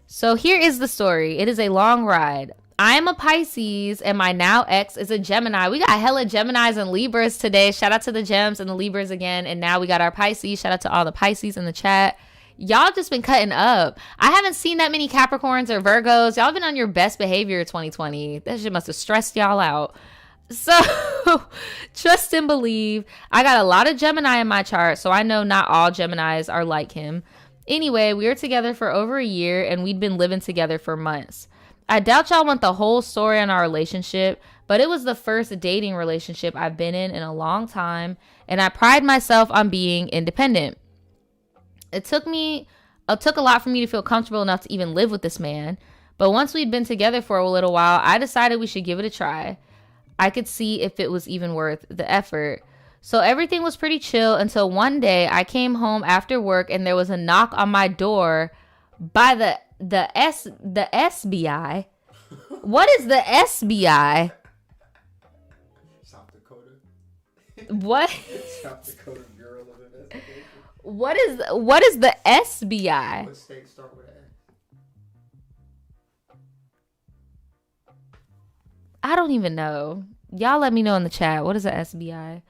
So here is the story. It is a long ride. I am a Pisces and my now ex is a Gemini. We got hella Geminis and Libras today. Shout out to the Gems and the Libras again. And now we got our Pisces. Shout out to all the Pisces in the chat. Y'all just been cutting up. I haven't seen that many Capricorns or Virgos. Y'all been on your best behavior 2020. That shit must have stressed y'all out. So trust and believe. I got a lot of Gemini in my chart, so I know not all Geminis are like him. Anyway, we were together for over a year and we'd been living together for months. I doubt y'all want the whole story on our relationship, but it was the first dating relationship I've been in a long time, and I pride myself on being independent. It took a lot for me to feel comfortable enough to even live with this man, but once we'd been together for a little while, I decided we should give it a try. I could see if it was even worth the effort. So everything was pretty chill until one day I came home after work and there was a knock on my door by the SBI. What is the SBI? South Dakota. What? South Dakota Bureau of Investigation. What is the SBI? What states start with an S? I don't even know. Y'all let me know in the chat. What is the SBI?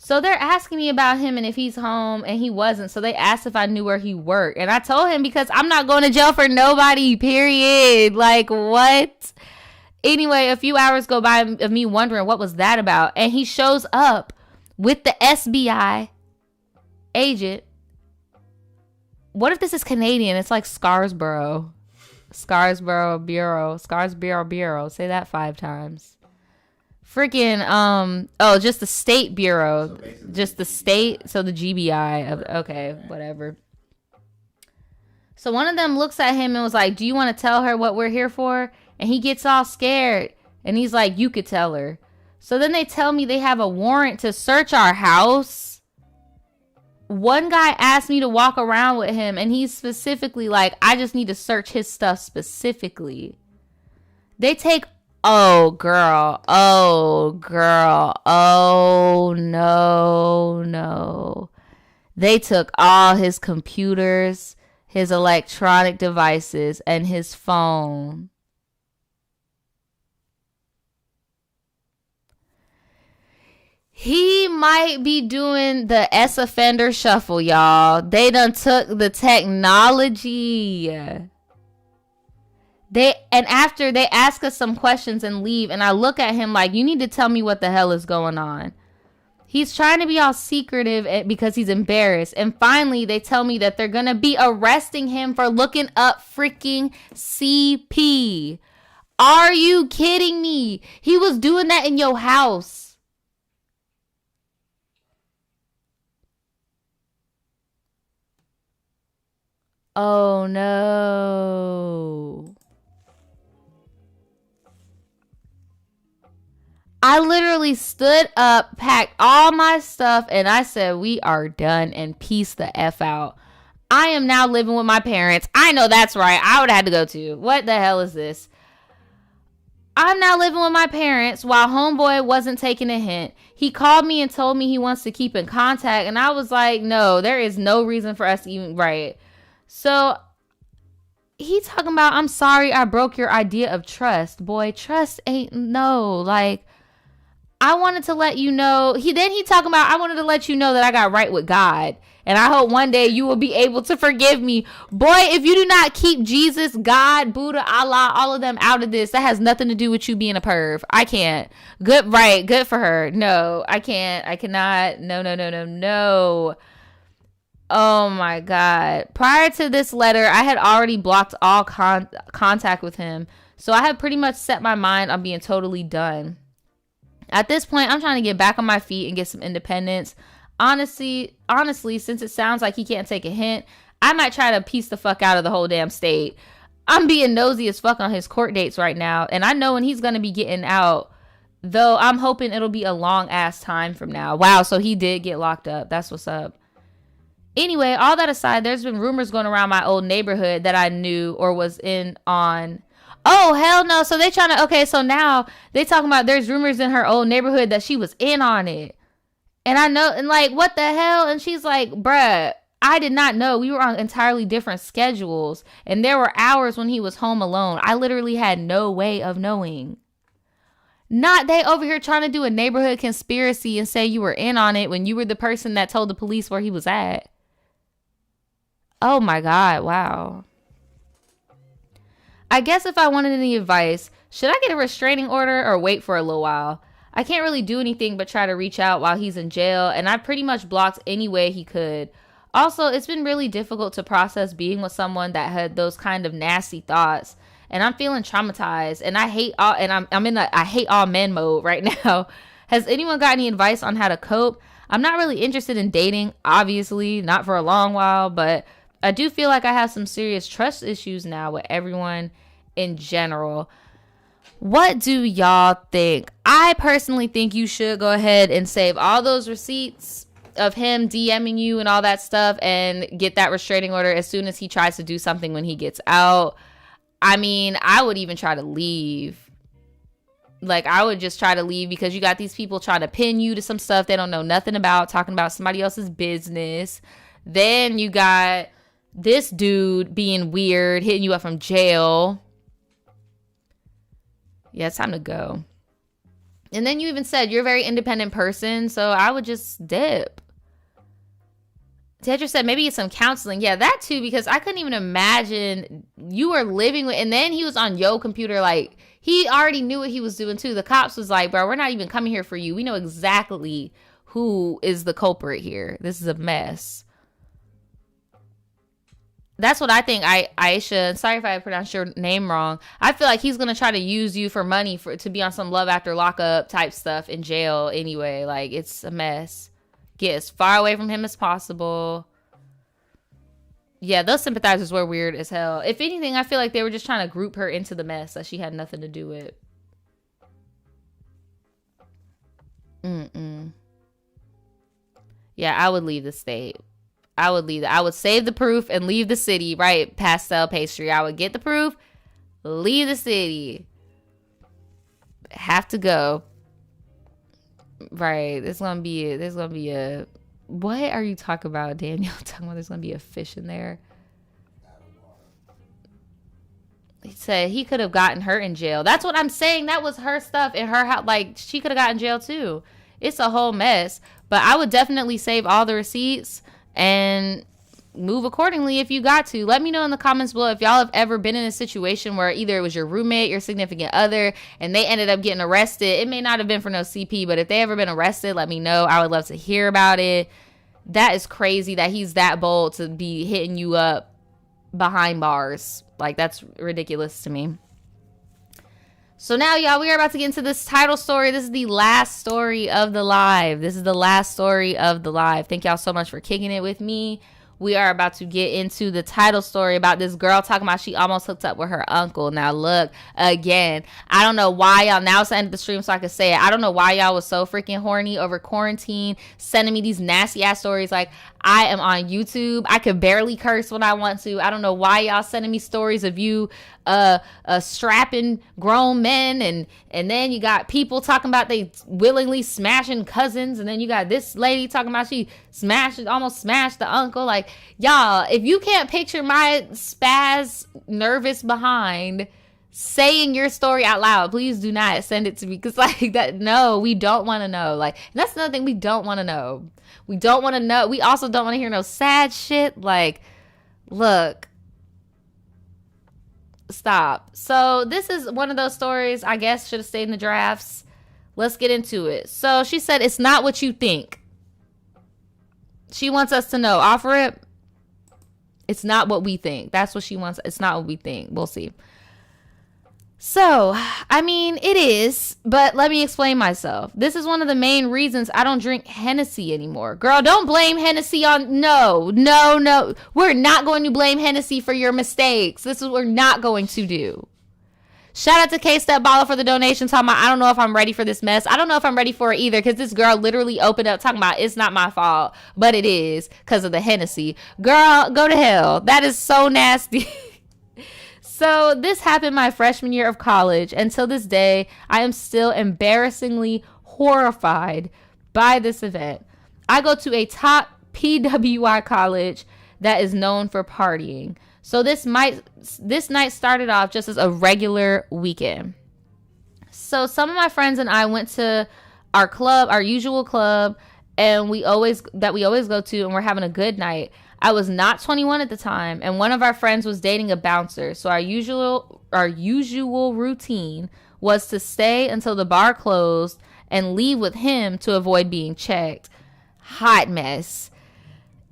So they're asking me about him and if he's home, and he wasn't. So they asked if I knew where he worked. And I told him because I'm not going to jail for nobody, period. Like, what? Anyway, a few hours go by of me wondering what was that about. And he shows up with the SBI agent. What if this is Canadian? It's like Scarsborough. Scarsborough Bureau. Say that 5 times. Freaking, just the state bureau. So just the state. So the GBI. Okay, whatever. So one of them looks at him and was like, do you want to tell her what we're here for? And he gets all scared. And he's like, you could tell her. So then they tell me they have a warrant to search our house. One guy asked me to walk around with him. And he's specifically like, I just need to search his stuff specifically. They take, oh, no. They took all his computers, his electronic devices, and his phone. He might be doing the S-offender shuffle, y'all. They done took the technology. After they ask us some questions and leave, and I look at him like, you need to tell me what the hell is going on. He's trying to be all secretive because he's embarrassed. And finally, they tell me that they're going to be arresting him for looking up freaking CP. Are you kidding me? He was doing that in your house. Oh, no. I literally stood up, packed all my stuff, and I said, we are done, and peace the F out. I am now living with my parents. I know that's right. I would have had to go too. What the hell is this? I'm now living with my parents while homeboy wasn't taking a hint. He called me and told me he wants to keep in contact, and I was like, no, there is no reason for us to even, right. So he talking about, I'm sorry I broke your idea of trust. Boy, trust ain't no, like, I wanted to let you know. He talking about, I wanted to let you know that I got right with God. And I hope one day you will be able to forgive me. Boy, if you do not keep Jesus, God, Buddha, Allah, all of them out of this, that has nothing to do with you being a perv. I can't. Good, right. Good for her. No, I can't. I cannot. No. Oh my God. Prior to this letter, I had already blocked all contact with him. So I had pretty much set my mind on being totally done. At this point, I'm trying to get back on my feet and get some independence. Honestly, since it sounds like he can't take a hint, I might try to piece the fuck out of the whole damn state. I'm being nosy as fuck on his court dates right now, and I know when he's going to be getting out, though I'm hoping it'll be a long ass time from now. Wow, so he did get locked up. That's what's up. Anyway, all that aside, there's been rumors going around my old neighborhood that I knew or was in on. Oh, hell no. So they trying to, okay, so now they talking about there's rumors in her old neighborhood that she was in on it. And I know, and like, what the hell? And she's like, bruh, I did not know. We were on entirely different schedules. And there were hours when he was home alone. I literally had no way of knowing. Not they over here trying to do a neighborhood conspiracy and say you were in on it when you were the person that told the police where he was at. Oh my God, wow. I guess if I wanted any advice, should I get a restraining order or wait for a little while? I can't really do anything but try to reach out while he's in jail, and I pretty much blocked any way he could. Also, it's been really difficult to process being with someone that had those kind of nasty thoughts, and I'm feeling traumatized, and I hate all, and I'm in a I hate all men mode right now. Has anyone got any advice on how to cope? I'm not really interested in dating, obviously, not for a long while, but I do feel like I have some serious trust issues now with everyone in general. What do y'all think? I personally think you should go ahead and save all those receipts of him DMing you and all that stuff and get that restraining order as soon as he tries to do something when he gets out. I mean, I would even try to leave. Like, I would just try to leave because you got these people trying to pin you to some stuff they don't know nothing about, talking about somebody else's business. Then you got this dude being weird, hitting you up from jail. Yeah, it's time to go. And then you even said you're a very independent person, so I would just dip. Tedra said maybe get some counseling. Yeah, that too, because I couldn't even imagine you were living with, and then he was on your computer, like, he already knew what he was doing too. The cops was like, bro, we're not even coming here for you. We know exactly who is the culprit here. This is a mess. That's what I think. Aisha, sorry if I pronounced your name wrong. I feel like he's going to try to use you for money to be on some love after lockup type stuff in jail anyway. Like, it's a mess. Get as far away from him as possible. Yeah, those sympathizers were weird as hell. If anything, I feel like they were just trying to group her into the mess that she had nothing to do with. Yeah, I would leave the state. I would save the proof and leave the city, right? Pastel pastry. I would get the proof, leave the city. Have to go. Right. There's gonna be a what are you talking about, Daniel? Talking about there's gonna be a fish in there. He said he could have gotten her in jail. That's what I'm saying. That was her stuff in her house. Like, she could have gotten jail too. It's a whole mess. But I would definitely save all the receipts and move accordingly if you got to. Let me know in the comments below if y'all have ever been in a situation where either it was your roommate, your significant other, and they ended up getting arrested. It may not have been for no CP, but if they ever been arrested, let me know. I would love to hear about it. That is crazy that he's that bold to be hitting you up behind bars. Like, that's ridiculous to me. So now, y'all, we are about to get into this title story. This is the last story of the live. Thank y'all so much for kicking it with me. We are about to get into the title story about this girl talking about she almost hooked up with her uncle. Now, look, again, I don't know why y'all, now it's the end of the stream so I can say it. I don't know why y'all was so freaking horny over quarantine, sending me these nasty ass stories. Like, I am on YouTube. I can barely curse when I want to. I don't know why y'all sending me stories of you strapping grown men, and then you got people talking about they willingly smashing cousins, and then you got this lady talking about she almost smashed the uncle. Like, y'all, if you can't picture my spaz nervous behind saying your story out loud, please do not send it to me, because like that, no, we don't want to know. Like, and that's another thing, we don't want to know. We also don't want to hear no sad shit. Like, look, stop. So this is one of those stories I guess should have stayed in the drafts. Let's get into it. So she said, it's not what you think. She wants us to know. Offer it. It's not what we think. That's what she wants. It's not what we think. We'll see. So, I mean, it is, but let me explain myself. This is one of the main reasons I don't drink Hennessy anymore. Girl, don't blame Hennessy on, no. We're not going to blame Hennessy for your mistakes. This is what we're not going to do. Shout out to K-Step Baller for the donation, talking about, I don't know if I'm ready for this mess. I don't know if I'm ready for it either, because this girl literally opened up talking about, it's not my fault, but it is because of the Hennessy. Girl, go to hell. That is so nasty. So this happened my freshman year of college. Until this day, I am still embarrassingly horrified by this event. I go to a top PWI college that is known for partying. So this night started off just as a regular weekend. So some of my friends and I went to our club, our usual club, and we always go to, and we're having a good night. I was not 21 at the time, and one of our friends was dating a bouncer. So our usual routine was to stay until the bar closed and leave with him to avoid being checked. Hot mess.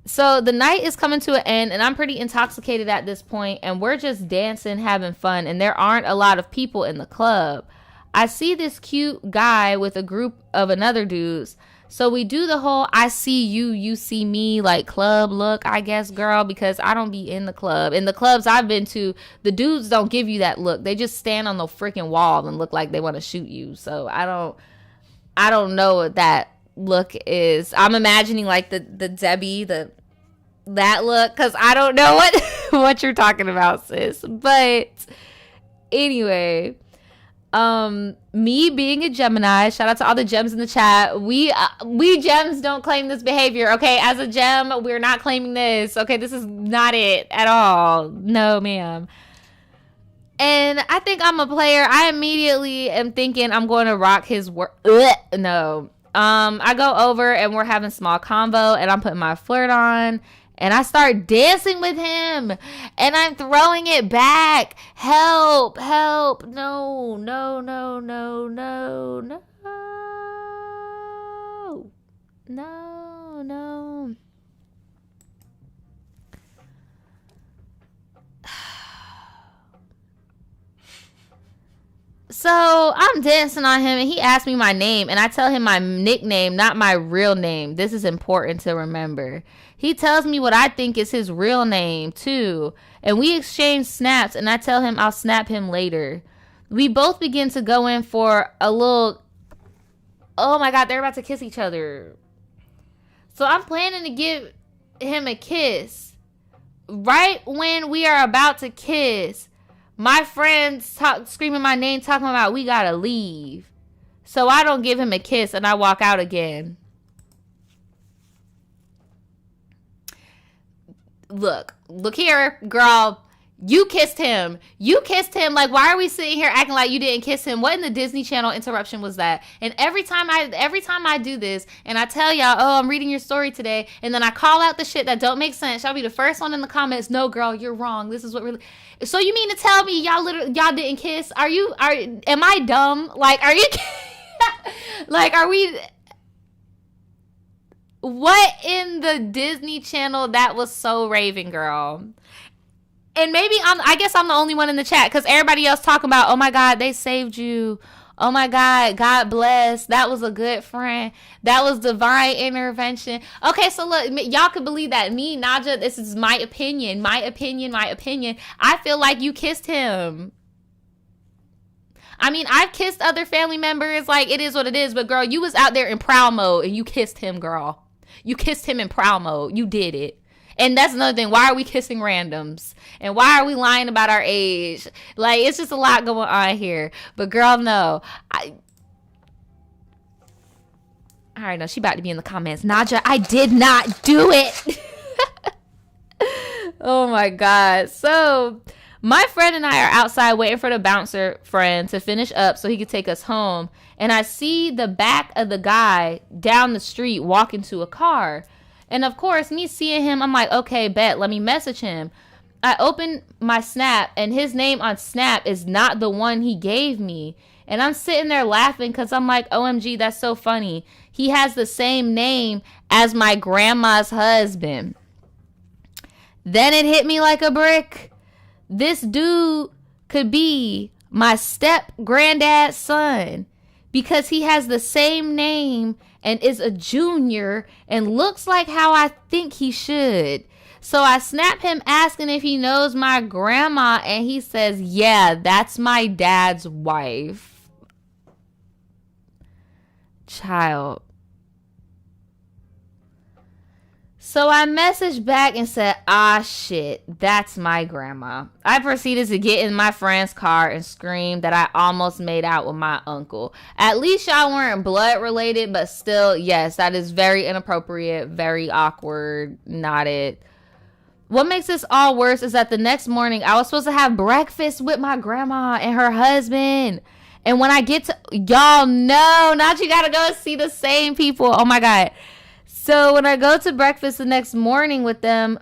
So the night is coming to an end, and I'm pretty intoxicated at this point, and we're just dancing, having fun, and there aren't a lot of people in the club. I see this cute guy with a group of another dudes. So we do the whole I see you, you see me, like club look, I guess, girl, because I don't be in the club. In the clubs I've been to, the dudes don't give you that look. They just stand on the freaking wall and look like they want to shoot you. So I don't know what that look is. I'm imagining like the Debbie, that look, because I don't know what you're talking about, sis. But anyway, me being a Gemini, shout out to all the gems in the chat. We gems don't claim this behavior, okay? As a gem, we're not claiming this, okay? This is not it at all. No, ma'am. And I think I'm a player. I immediately am thinking I'm going to rock his work. No. I go over and we're having small convo, and I'm putting my flirt on, And I start dancing with him. And I'm throwing it back. Help, help. No, no, no, no, no, no. No, no. So I'm dancing on him and he asked me my name and I tell him my nickname, not my real name. This is important to remember. He tells me what I think is his real name too. And we exchange snaps and I tell him I'll snap him later. We both begin to go in for a little, oh my God, they're about to kiss each other. So I'm planning to give him a kiss. Right when we are about to kiss, my friends screaming my name, talking about we gotta leave. So I don't give him a kiss and I walk out again. Look here, girl. You kissed him. Like, why are we sitting here acting like you didn't kiss him? What in the Disney Channel interruption was that? And every time I do this and I tell y'all, oh, I'm reading your story today, and then I call out the shit that don't make sense, y'all be the first one in the comments. No, girl, you're wrong. This is what really. So you mean to tell me y'all didn't kiss? Am I dumb? Like, are you? Like, are we? What in the Disney Channel that was so Raven, girl? And maybe I guess I'm the only one in the chat because everybody else talking about, oh my God, they saved you. Oh my God, God bless. That was a good friend. That was divine intervention. Okay, so look, y'all can believe that. Me, Naja, this is my opinion. I feel like you kissed him. I mean, I've kissed other family members. Like, it is what it is. But girl, you was out there in prowl mode and you kissed him, girl. You kissed him in prowl mode. You did it. And that's another thing. Why are we kissing randoms? And why are we lying about our age? Like, it's just a lot going on here. But girl, no. I already know. She about to be in the comments. Naja, I did not do it. Oh my God. So my friend and I are outside waiting for the bouncer friend to finish up so he could take us home. And I see the back of the guy down the street walking to a car. And of course, me seeing him, I'm like, okay, bet, let me message him. I open my Snap, and his name on Snap is not the one he gave me. And I'm sitting there laughing because I'm like, OMG, that's so funny. He has the same name as my grandma's husband. Then it hit me like a brick. This dude could be my step granddad's son because he has the same name and is a junior and looks like how I think he should. So I snap him asking if he knows my grandma, and he says, yeah, that's my dad's wife. Child. So I messaged back and said, ah, shit, that's my grandma. I proceeded to get in my friend's car and scream that I almost made out with my uncle. At least y'all weren't blood related, but still, yes, that is very inappropriate, very awkward, not it. What makes this all worse is that the next morning I was supposed to have breakfast with my grandma and her husband. And when I get to, y'all know, not you gotta go see the same people. Oh my God. So when I go to breakfast the next morning with them,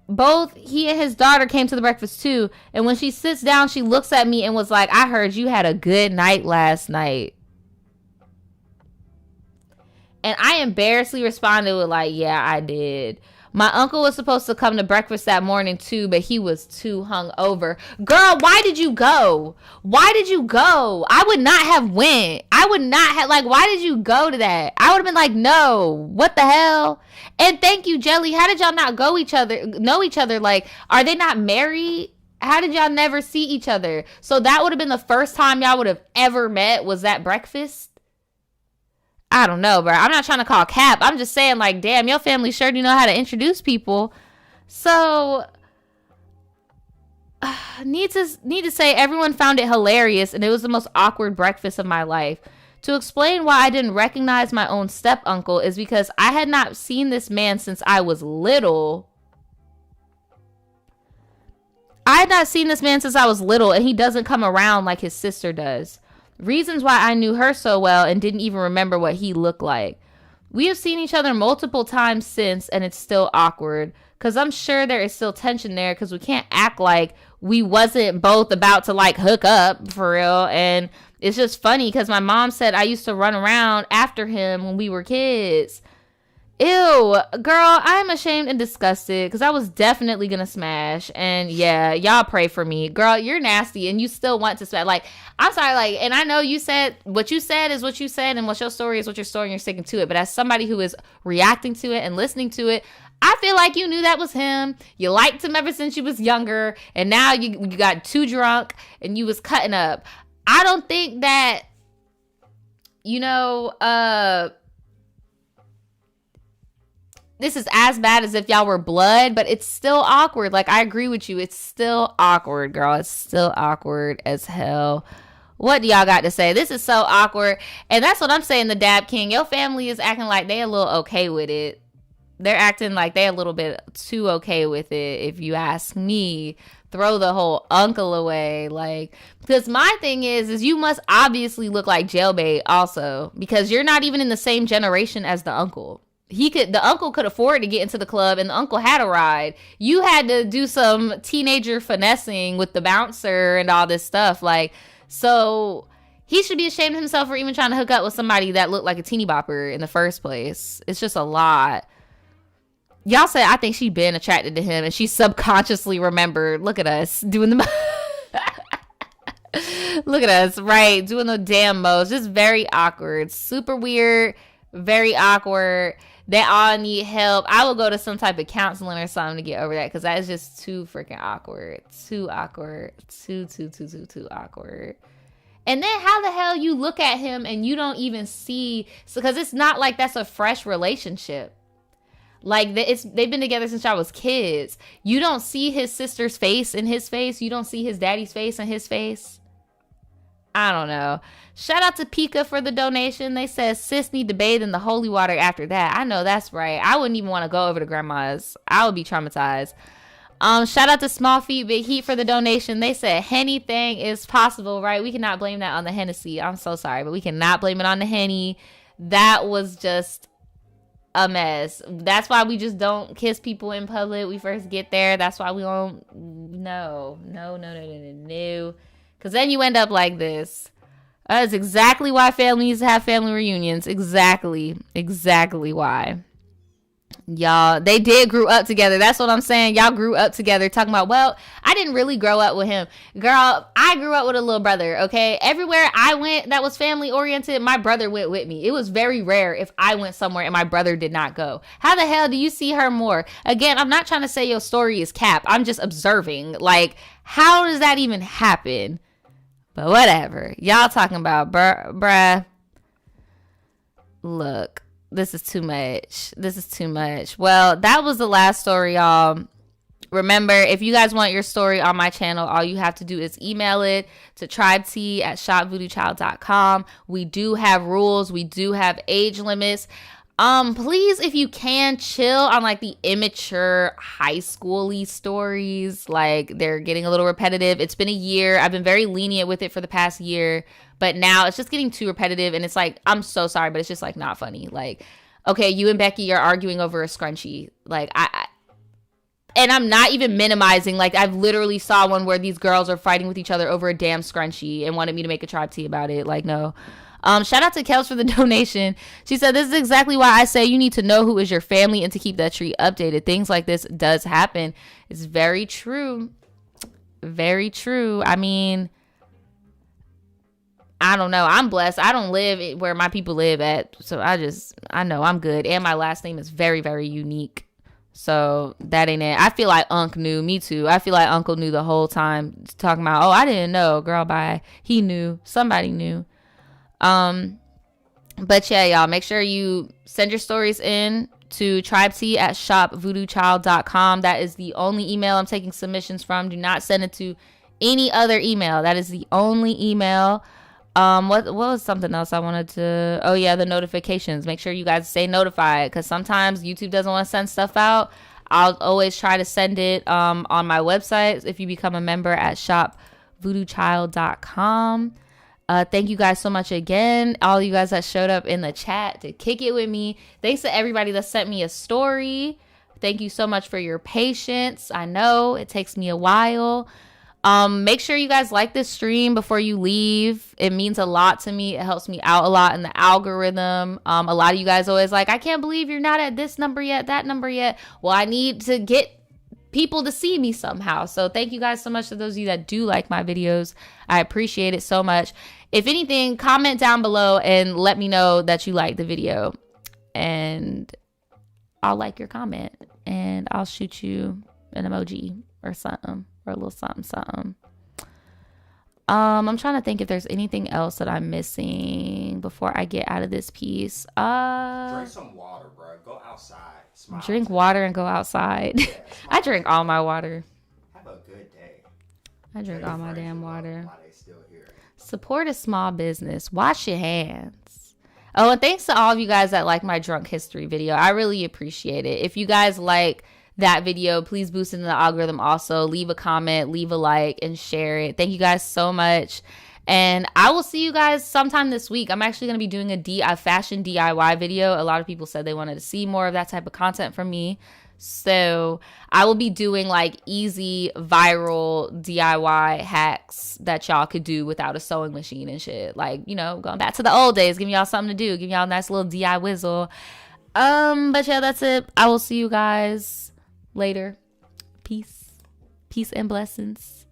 both he and his daughter came to the breakfast too. And when she sits down, she looks at me and was like, I heard you had a good night last night. And I embarrassedly responded with like, yeah, I did. My uncle was supposed to come to breakfast that morning too, but he was too hungover. Girl, why did you go? Why did you go? I would not have went. I would not have, like, why did you go to that? I would have been like, no, what the hell? And thank you, Jelly. How did y'all not know each other? Like, are they not married? How did y'all never see each other? So that would have been the first time y'all would have ever met, was that breakfast? I don't know, bro. I'm not trying to call cap. I'm just saying, like, damn, your family sure do know how to introduce people. So, need to say, everyone found it hilarious, and it was the most awkward breakfast of my life. To explain why I didn't recognize my own step uncle is because I had not seen this man since I was little. And he doesn't come around like his sister does. Reasons why I knew her so well and didn't even remember what he looked like. We have seen each other multiple times since, and it's still awkward. Because I'm sure there is still tension there, because we can't act like we wasn't both about to, like, hook up for real. And it's just funny, because my mom said I used to run around after him when we were kids. Ew, girl, I'm ashamed and disgusted, because I was definitely gonna smash. And yeah, y'all pray for me. Girl, you're nasty, and you still want to smash. Like, I'm sorry, like, and I know you said what you said is what you said, and what your story is what your story, and you're sticking to it. But as somebody who is reacting to it and listening to it, I feel like you knew that was him. You liked him ever since you was younger, and now you got too drunk and you was cutting up. I don't think that, you know, this is as bad as if y'all were blood, but it's still awkward. Like, I agree with you. It's still awkward, girl. It's still awkward as hell. What do y'all got to say? This is so awkward. And that's what I'm saying, the Dab King. Your family is acting like they a little okay with it. They're acting like they a little bit too okay with it, if you ask me. Throw the whole uncle away. Like, because my thing is you must obviously look like jailbait also, because you're not even in the same generation as the uncle. The uncle could afford to get into the club, and the uncle had a ride. You had to do some teenager finessing with the bouncer and all this stuff. Like, so he should be ashamed of himself for even trying to hook up with somebody that looked like a teeny bopper in the first place. It's just a lot. Y'all said, I think she been attracted to him, and she subconsciously remembered. Look at us doing the look at us, right? Doing the damn most. Just very awkward. Super weird. Very awkward. They all need help. I will go to some type of counseling or something to get over that, because that is just too freaking awkward. Too awkward. Too awkward. And then how the hell you look at him and you don't even see, because it's not like that's a fresh relationship. Like, they've been together since I was kids. You don't see his sister's face in his face. You don't see his daddy's face in his face. I don't know. Shout out to Pika for the donation. They said sis need to bathe in the holy water after that. I know that's right. I wouldn't even want to go over to grandma's. I would be traumatized. Shout out to Small Feet Big Heat for the donation. They said anything is possible, right? We cannot blame that on the Hennessy. I'm so sorry, but we cannot blame it on the Henny. That was just a mess. That's why we just don't kiss people in public. We first get there. That's why we don't. No. Because then you end up like this. That's exactly why families have family reunions. Exactly why. Y'all, they did grew up together. That's what I'm saying. Y'all grew up together talking about, well, I didn't really grow up with him. Girl, I grew up with a little brother, okay? Everywhere I went that was family oriented, my brother went with me. It was very rare if I went somewhere and my brother did not go. How the hell do you see her more? Again, I'm not trying to say your story is cap. I'm just observing. Like, how does that even happen? But whatever. Y'all talking about, bruh. Look. This is too much. Well, that was the last story, y'all. Remember, if you guys want your story on my channel, all you have to do is email it to tribetea@shopvoodoochild.com. We do have rules. We do have age limits. Please, if you can, chill on like the immature high school-y stories. Like, they're getting a little repetitive. It's been a year. I've been very lenient with it for the past year. But now it's just getting too repetitive, and it's like, I'm so sorry, but it's just like not funny. Like, okay, you and Becky are arguing over a scrunchie. Like, and I'm not even minimizing. Like, I've literally saw one where these girls are fighting with each other over a damn scrunchie and wanted me to make a tribe tea about it. Like, no. Shout out to Kels for the donation. She said, this is exactly why I say you need to know who is your family and to keep that tree updated. Things like this does happen. It's very true. Very true. I mean, I don't know. I'm blessed. I don't live where my people live at. So I know I'm good. And my last name is very, very unique. So that ain't it. I feel like Unc knew. Me too. I feel like Uncle knew the whole time. Talking about, oh, I didn't know. Girl, bye. He knew. Somebody knew. But yeah, y'all, make sure you send your stories in to tribetea@shopvoodoochild.com. That is the only email I'm taking submissions from. Do not send it to any other email. That is the only email. What was something else I wanted to, oh yeah, the notifications. Make sure you guys stay notified, because sometimes YouTube doesn't want to send stuff out. I'll always try to send it on my website if you become a member at shopvoodoochild.com. Thank you guys so much again. All you guys that showed up in the chat to kick it with me. Thanks to everybody that sent me a story. Thank you so much for your patience. I know it takes me a while. Make sure you guys like this stream before you leave. It means a lot to me. It helps me out a lot in the algorithm. A lot of you guys always like, I can't believe you're not at this number yet, that number yet. Well, I need to get people to see me somehow. So thank you guys so much to those of you that do like my videos. I appreciate it so much. If anything, comment down below and let me know that you like the video. And I'll like your comment. And I'll shoot you an emoji or something. Or a little something. I'm trying to think if there's anything else that I'm missing before I get out of this piece. Drink some water, bro. Go outside. Smile. Drink water and go outside. Yeah, I drink all my water. have a good day. I drink all my damn water. While they still here. Support a small business. Wash your hands. Oh, and thanks to all of you guys that like my drunk history video. I really appreciate it. If you guys like that video, please boost into the algorithm. Also leave a comment, leave a like, and share it. Thank you guys so much, and I will see you guys sometime this week. I'm actually going to be doing a fashion DIY video. A lot of people said they wanted to see more of that type of content from me, so I will be doing like easy viral DIY hacks that y'all could do without a sewing machine and shit, like, you know, going back to the old days, giving y'all something to do, giving y'all a nice little DIY whizzle. But yeah, that's it. I will see you guys later. Peace and blessings.